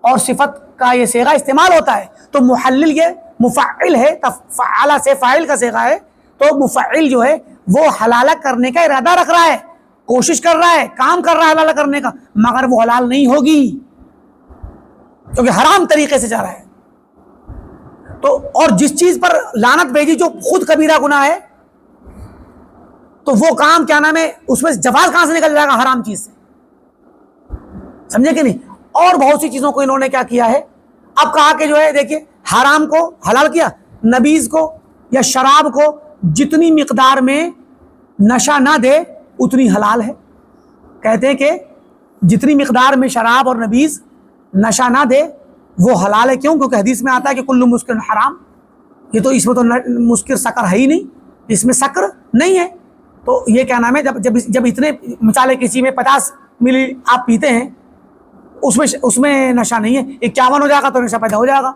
اور صفت کا یہ صیغہ استعمال ہوتا ہے۔ تو محلل یہ مفعل ہے، فعل سے فاعل کا صیغہ ہے، تو مفعل جو ہے وہ حلالہ کرنے کا ارادہ رکھ رہا ہے، کوشش کر رہا ہے، کام کر رہا ہے حلالہ کرنے کا، مگر وہ حلال نہیں ہوگی کیونکہ حرام طریقے سے جا رہا ہے۔ تو اور جس چیز پر لعنت بھیجی جو خود کبیرہ گناہ ہے، تو وہ کام کیا نام ہے، اس میں جواز کہاں سے نکل جائے گا؟ حرام چیز سے، سمجھے کہ نہیں؟ اور بہت سی چیزوں کو انہوں نے کیا کیا ہے، اب کہا کہ جو ہے دیکھیے حرام کو حلال کیا، نبیذ کو یا شراب کو جتنی مقدار میں نشہ نہ دے اتنی حلال ہے۔ کہتے ہیں کہ جتنی مقدار میں شراب اور نبیذ نشہ نہ دے وہ حلال ہے، کیوں؟ کیونکہ حدیث میں آتا ہے کہ کل مسکر حرام، یہ تو اس میں تو مسکر سکر ہے ہی نہیں، اس میں سکر نہیں ہے، تو یہ کیا نام ہے، جب اتنے مثالیں کسی میں 50 ملی آپ پیتے ہیں، اس میں نشہ نہیں ہے، 51 ہو جائے گا تو نشہ پیدا ہو جائے گا،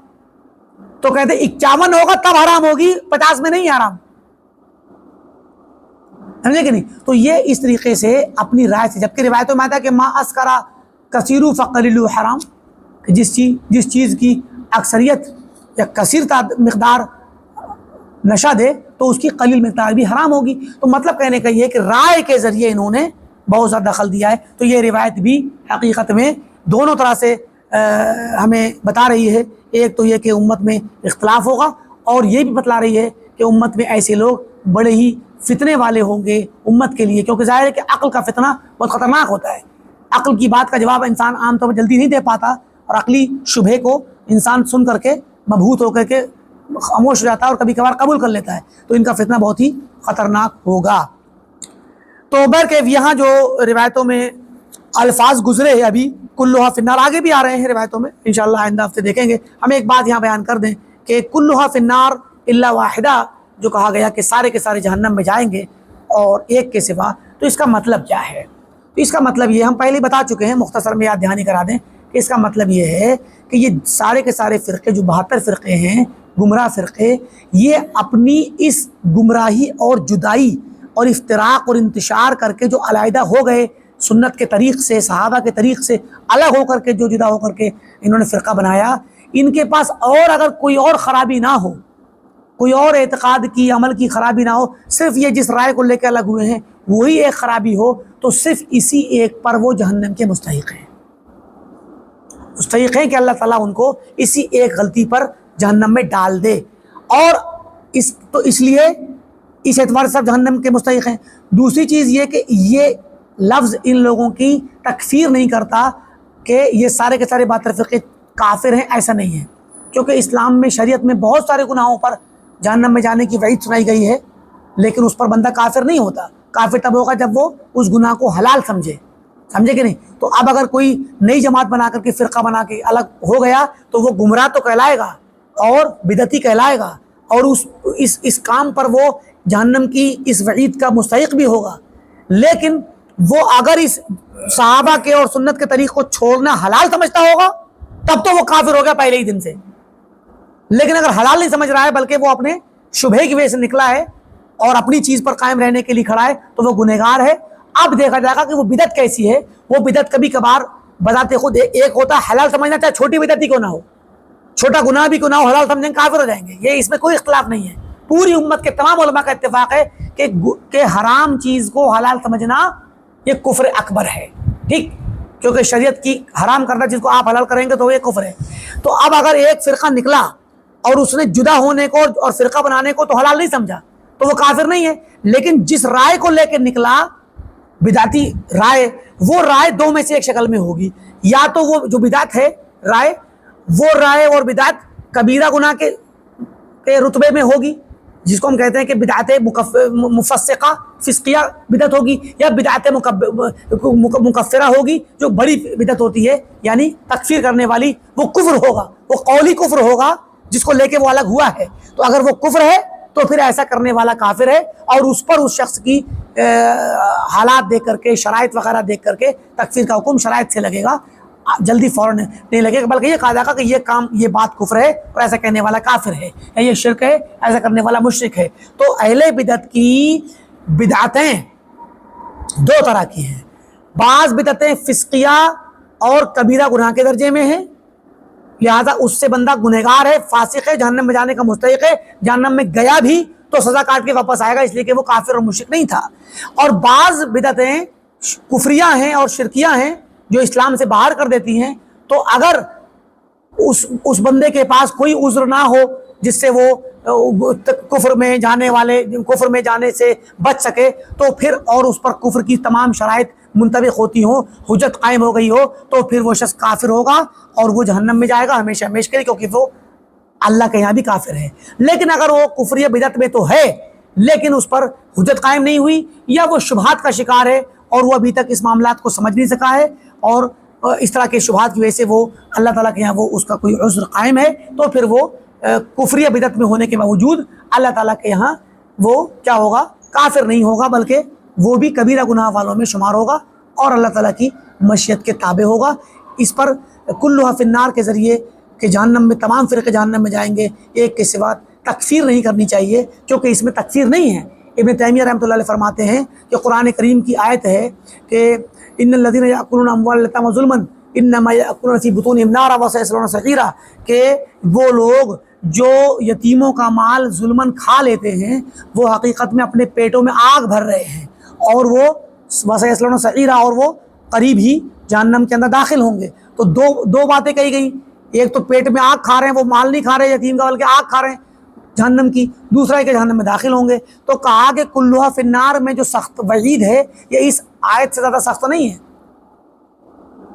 تو کہتے ہیں 51 ہوگا تب حرام ہوگی، 50 میں نہیں حرام، سمجھے کہ نہیں؟ تو یہ اس طریقے سے اپنی رائے سے، جبکہ روایتوں میں آتا ہے کہ ما اسکرا کثیر فقلیل حرام، کہ جس چیز کی اکثریت یا کثیر مقدار نشہ دے تو اس کی قلیل مقدار بھی حرام ہوگی۔ تو مطلب کہنے کا یہ ہے کہ رائے کے ذریعے انہوں نے بہت زیادہ دخل دیا ہے، تو یہ روایت بھی حقیقت میں دونوں طرح سے ہمیں بتا رہی ہے، ایک تو یہ کہ امت میں اختلاف ہوگا، اور یہ بھی بتلا رہی ہے کہ امت میں ایسے لوگ بڑے ہی فتنے والے ہوں گے امت کے لیے، کیونکہ ظاہر ہے کہ عقل کا فتنہ بہت خطرناک ہوتا ہے۔ عقل کی بات کا جواب انسان عام طور پر جلدی نہیں دے پاتا، اور عقلی شبہے کو انسان سن کر کے مبہوت ہو کر کے خاموش ہو جاتا ہے اور کبھی کبھار قبول کر لیتا ہے، تو ان کا فتنہ بہت ہی خطرناک ہوگا۔ تو بہرکیف یہاں جو روایتوں میں الفاظ گزرے ہیں ابھی کلھا فی النار، آگے بھی آ رہے ہیں روایتوں میں، انشاءاللہ آئندہ ہفتے دیکھیں گے۔ ہم ایک بات یہاں بیان کر دیں کہ کلھا فی النار الا واحدہ جو کہا گیا کہ سارے کے سارے جہنم میں جائیں گے اور ایک کے سوا، تو اس کا مطلب کیا ہے؟ تو اس کا مطلب یہ ہم پہلے بتا چکے ہیں، مختصر میں یاد دہانی کرا دیں کہ اس کا مطلب یہ ہے کہ یہ سارے کے سارے فرقے جو 72 فرقے ہیں گمراہ فرقے، یہ اپنی اس گمراہی اور جدائی اور افتراق اور انتشار کر کے جو علیحدہ ہو گئے، سنت کے طریق سے، صحابہ کے طریق سے الگ ہو کر کے جو جدا ہو کر کے انہوں نے فرقہ بنایا، ان کے پاس اور اگر کوئی اور خرابی نہ ہو، کوئی اور اعتقاد کی عمل کی خرابی نہ ہو، صرف یہ جس رائے کو لے کے الگ ہوئے ہیں وہی ایک خرابی ہو، تو صرف اسی ایک پر وہ جہنم کے مستحق ہیں، مستحق ہیں کہ اللہ تعالیٰ ان کو اسی ایک غلطی پر جہنم میں ڈال دے، اور اس لیے اس اعتبار سے سب جہنم کے مستحق ہیں۔ دوسری چیز یہ کہ یہ لفظ ان لوگوں کی تکفیر نہیں کرتا کہ یہ سارے کے سارے 72 فرقے کافر ہیں، ایسا نہیں ہے، کیونکہ اسلام میں شریعت میں بہت سارے گناہوں پر جہنم میں جانے کی وعید سنائی گئی ہے، لیکن اس پر بندہ کافر نہیں ہوتا۔ کافر تب ہوگا جب وہ اس گناہ کو حلال سمجھے کہ نہیں؟ تو اب اگر کوئی نئی جماعت بنا کر کے فرقہ بنا کے الگ ہو گیا تو وہ گمراہ تو کہلائے گا اور بدعتی کہلائے گا، اور اس کام پر وہ جہنم کی اس وعید کا مستحق بھی ہوگا، لیکن وہ اگر اس صحابہ کے اور سنت کے طریق کو چھوڑنا حلال سمجھتا ہوگا تب تو وہ کافر ہو گیا پہلے ہی دن سے، لیکن اگر حلال نہیں سمجھ رہا ہے بلکہ وہ اپنے شبہے کی وجہ سے نکلا ہے اور اپنی چیز پر قائم رہنے کے لیے کھڑا ہے تو وہ گنہگار ہے۔ اب دیکھا جائے گا کہ وہ بدعت کیسی ہے۔ وہ بدعت کبھی کبھار بذات خود ایک ہوتا ہے حلال سمجھنا، چاہے چھوٹی بدعت ہی کیوں نہ ہو، چھوٹا گناہ بھی کیوں نہ ہو، حلال سمجھیں کافر ہو جائیں گے، یہ اس میں کوئی اختلاف نہیں ہے۔ پوری امت کے تمام علماء کا اتفاق ہے کہ حرام چیز کو حلال سمجھنا یہ کفر اکبر ہے، ٹھیک، کیونکہ شریعت کی حرام کردہ چیز کو آپ حلال کریں گے تو یہ کفر ہے۔ تو اب اگر ایک فرقہ نکلا اور اس نے جدا ہونے کو اور فرقہ بنانے کو تو حلال نہیں سمجھا تو وہ کافر نہیں ہے، لیکن جس رائے کو لے کے نکلا بدعتی رائے، وہ رائے دو میں سے ایک شکل میں ہوگی، یا تو وہ جو بدعت ہے رائے، وہ رائے اور بدعت کبیرہ گناہ کے رتبے میں ہوگی، جس کو ہم کہتے ہیں کہ بدعت مفسقہ فسقیہ بدعت ہوگی، یا بدعت مکفرہ ہوگی جو بڑی بدعت ہوتی ہے، یعنی تکفیر کرنے والی، وہ کفر ہوگا، وہ قولی کفر ہوگا جس کو لے کے وہ الگ ہوا ہے۔ تو اگر وہ کفر ہے تو پھر ایسا کرنے والا کافر ہے، اور اس پر اس شخص کی حالات دیکھ کر کے، شرائط وغیرہ دیکھ کر کے تکفیر کا حکم شرائط سے لگے گا، جلدی فوراً نہیں لگے گا، بلکہ یہ کہا جائے گا کہ یہ بات کفر ہے اور ایسا کہنے والا کافر ہے، یا یہ شرک ہے، ایسا کرنے والا مشرک ہے۔ تو اہل بدعت کی بدعتیں دو طرح کی ہیں، بعض بدعتیں فسقیہ اور کبیرہ گناہ کے درجے میں ہیں، لہذا اس سے بندہ گنہگار ہے، فاسق ہے، جہنم میں جانے کا مستحق ہے، جہنم میں گیا بھی تو سزا کاٹ کے واپس آئے گا، اس لیے کہ وہ کافر اور مشرک نہیں تھا۔ اور بعض بدعتیں کفریہ ہیں اور شرکیہ ہیں جو اسلام سے باہر کر دیتی ہیں، تو اگر اس بندے کے پاس کوئی عذر نہ ہو جس سے وہ کفر میں جانے سے بچ سکے، تو پھر اور اس پر کفر کی تمام شرائط منطبق ہوتی ہوں، حجت قائم ہو گئی ہو، تو پھر وہ شخص کافر ہوگا اور وہ جہنم میں جائے گا ہمیشہ ہمیشہ کے لیے، کیونکہ وہ اللہ کے یہاں بھی کافر ہے۔ لیکن اگر وہ کفریہ بدعت میں تو ہے لیکن اس پر حجت قائم نہیں ہوئی، یا وہ شبہات کا شکار ہے اور وہ ابھی تک اس معاملات کو سمجھ نہیں سکا ہے، اور اس طرح کے شبہات کی وجہ سے وہ اللہ تعالیٰ کے یہاں وہ اس کا کوئی عذر قائم ہے، تو پھر وہ کفریہ بدعت میں ہونے کے باوجود اللہ تعالیٰ کے یہاں وہ کیا ہوگا، کافر نہیں ہوگا، بلکہ وہ بھی کبیرہ گناہ والوں میں شمار ہوگا اور اللہ تعالیٰ کی مشیت کے تابع ہوگا۔ اس پر کلھا فی النار کے ذریعے کہ جہنم میں تمام فرقے جہنم میں جائیں گے، ایک کے سوا تکفیر نہیں کرنی چاہیے، کیونکہ اس میں تکفیر نہیں ہے۔ ابن تیمیہ رحمۃ اللہ علیہ فرماتے ہیں کہ قرآن کریم کی آیت ہے کہ ان الذین یأکلون اموال الیتامی ظلما انما یأکلون فی بطونہم نارا وسیصلون سعیرا، کہ وہ لوگ جو یتیموں کا مال ظلماً کھا لیتے ہیں وہ حقیقت میں اپنے پیٹوں میں آگ بھر رہے ہیں، اور وہ وسیصلون سعیرا، اور وہ قریب ہی جہنم کے اندر داخل ہوں گے۔ تو دو باتیں کہی گئی، ایک تو پیٹ میں آگ کھا رہے ہیں، وہ مال نہیں کھا رہے یتیم کا بلکہ آگ کھا رہے ہیں جہنم کی، دوسرا ہے کہ جہنم میں داخل ہوں گے۔ تو کہا کہ کلھا فی النار میں جو سخت وعید ہے یہ اس آیت سے زیادہ سخت نہیں ہے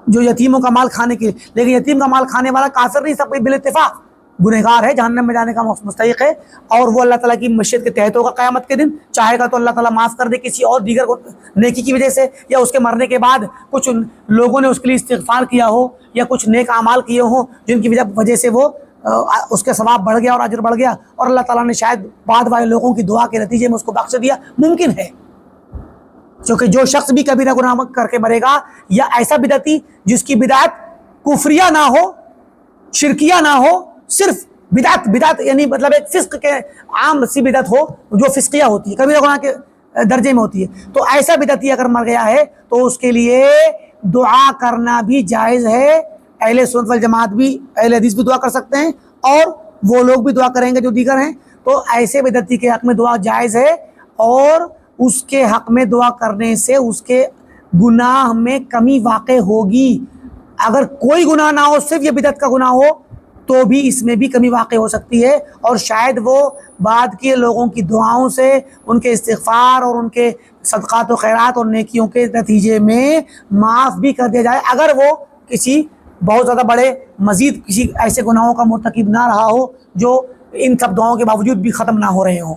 جو یتیموں کا مال کھانے کے لیے، لیکن یتیم کا مال کھانے والا کافر نہیں، سب بالاتفاق گنہگار ہے، جہنم میں جانے کا مستحق ہے، اور وہ اللہ تعالیٰ کی مشیت کے تحت ہوگا قیامت کے دن۔ چاہے گا تو اللہ تعالیٰ معاف کر دے کسی اور دیگر کو نیکی کی وجہ سے، یا اس کے مرنے کے بعد کچھ لوگوں نے اس کے لیے استغفار کیا ہو یا کچھ نیک اعمال کیے ہوں جن کی وجہ سے وہ اس کے ثواب بڑھ گیا اور اجر بڑھ گیا، اور اللہ تعالیٰ نے شاید بعد والے لوگوں کی دعا کے نتیجے میں اس کو بخش دیا، ممکن ہے۔ کیونکہ جو شخص بھی کبیرہ گناہ کر کے مرے گا، یا ایسا بدعتی جس کی بدعت کفریہ نہ ہو، شرکیہ نہ ہو، صرف بدعت یعنی مطلب ایک فسق کے عام سی بدعت ہو جو فسقیہ ہوتی ہے، کبیرہ گناہ کے درجے میں ہوتی ہے، تو ایسا بدعتی اگر مر گیا ہے تو اس کے لیے دعا کرنا بھی جائز ہے۔ اہل سنت والجماعت بھی، اہل حدیث بھی دعا کر سکتے ہیں، اور وہ لوگ بھی دعا کریں گے جو دیگر ہیں۔ تو ایسے بدعتی کے حق میں دعا جائز ہے، اور اس کے حق میں دعا کرنے سے اس کے گناہ میں کمی واقع ہوگی۔ اگر کوئی گناہ نہ ہو، صرف یہ بدعت کا گناہ ہو، تو بھی اس میں بھی کمی واقع ہو سکتی ہے، اور شاید وہ بعد کے لوگوں کی دعاؤں سے، ان کے استغفار اور ان کے صدقات و خیرات اور نیکیوں کے نتیجے میں معاف بھی کر دیا جائے، اگر وہ کسی بہت زیادہ بڑے مزید کسی ایسے گناہوں کا مرتکب نہ رہا ہو جو ان سب دعاؤں کے باوجود بھی ختم نہ ہو رہے ہوں۔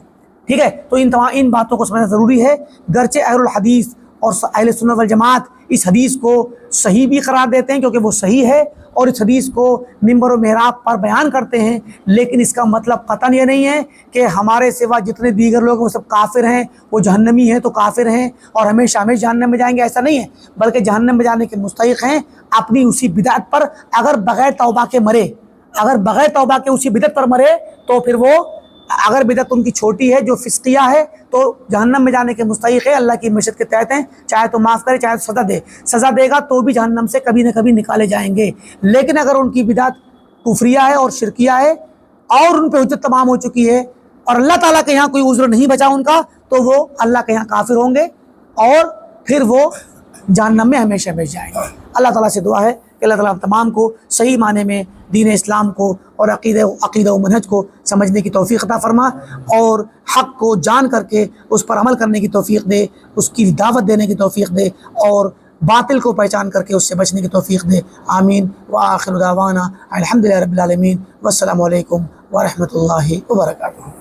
ٹھیک ہے، تو ان باتوں کو سمجھنا ضروری ہے۔ گرچہ اہل الحدیث اور اہل سنت والجماعت اس حدیث کو صحیح بھی قرار دیتے ہیں کیونکہ وہ صحیح ہے، اور اس حدیث کو ممبر و محراب پر بیان کرتے ہیں، لیکن اس کا مطلب قطعاً یہ نہیں ہے کہ ہمارے سوا جتنے دیگر لوگ وہ سب کافر ہیں، وہ جہنمی ہیں تو کافر ہیں اور ہمیشہ جہنم میں جائیں گے، ایسا نہیں ہے، بلکہ جہنم میں جانے کے مستحق ہیں اپنی اسی بدعت پر۔ اگر بغیر توبہ کے مرے، اگر بغیر توبہ کے اسی بدعت پر مرے، تو پھر وہ، اگر بدعت ان کی چھوٹی ہے جو فسقیہ ہے، تو جہنم میں جانے کے مستحق ہے، اللہ کی مشیت کے تحت ہیں، چاہے تو معاف کرے چاہے تو سزا دے گا، تو بھی جہنم سے کبھی نہ کبھی نکالے جائیں گے۔ لیکن اگر ان کی بدعت کفریہ ہے اور شرکیہ ہے، اور ان پہ حجت تمام ہو چکی ہے، اور اللہ تعالیٰ کے یہاں کوئی عذر نہیں بچا ان کا، تو وہ اللہ کے یہاں کافر ہوں گے، اور پھر وہ جہنم میں ہمیشہ جائیں گے۔ اللہ تعالیٰ سے دعا ہے کہ اللہ تعالیٰ تمام کو صحیح معنی میں دین اسلام کو اور عقیدہ و منہج کو سمجھنے کی توفیق عطا فرما، اور حق کو جان کر کے اس پر عمل کرنے کی توفیق دے، اس کی دعوت دینے کی توفیق دے، اور باطل کو پہچان کر کے اس سے بچنے کی توفیق دے۔ آمین۔ وآخر دعوانا الحمدللہ رب العالمین، والسلام علیکم ورحمۃ اللہ وبرکاتہ۔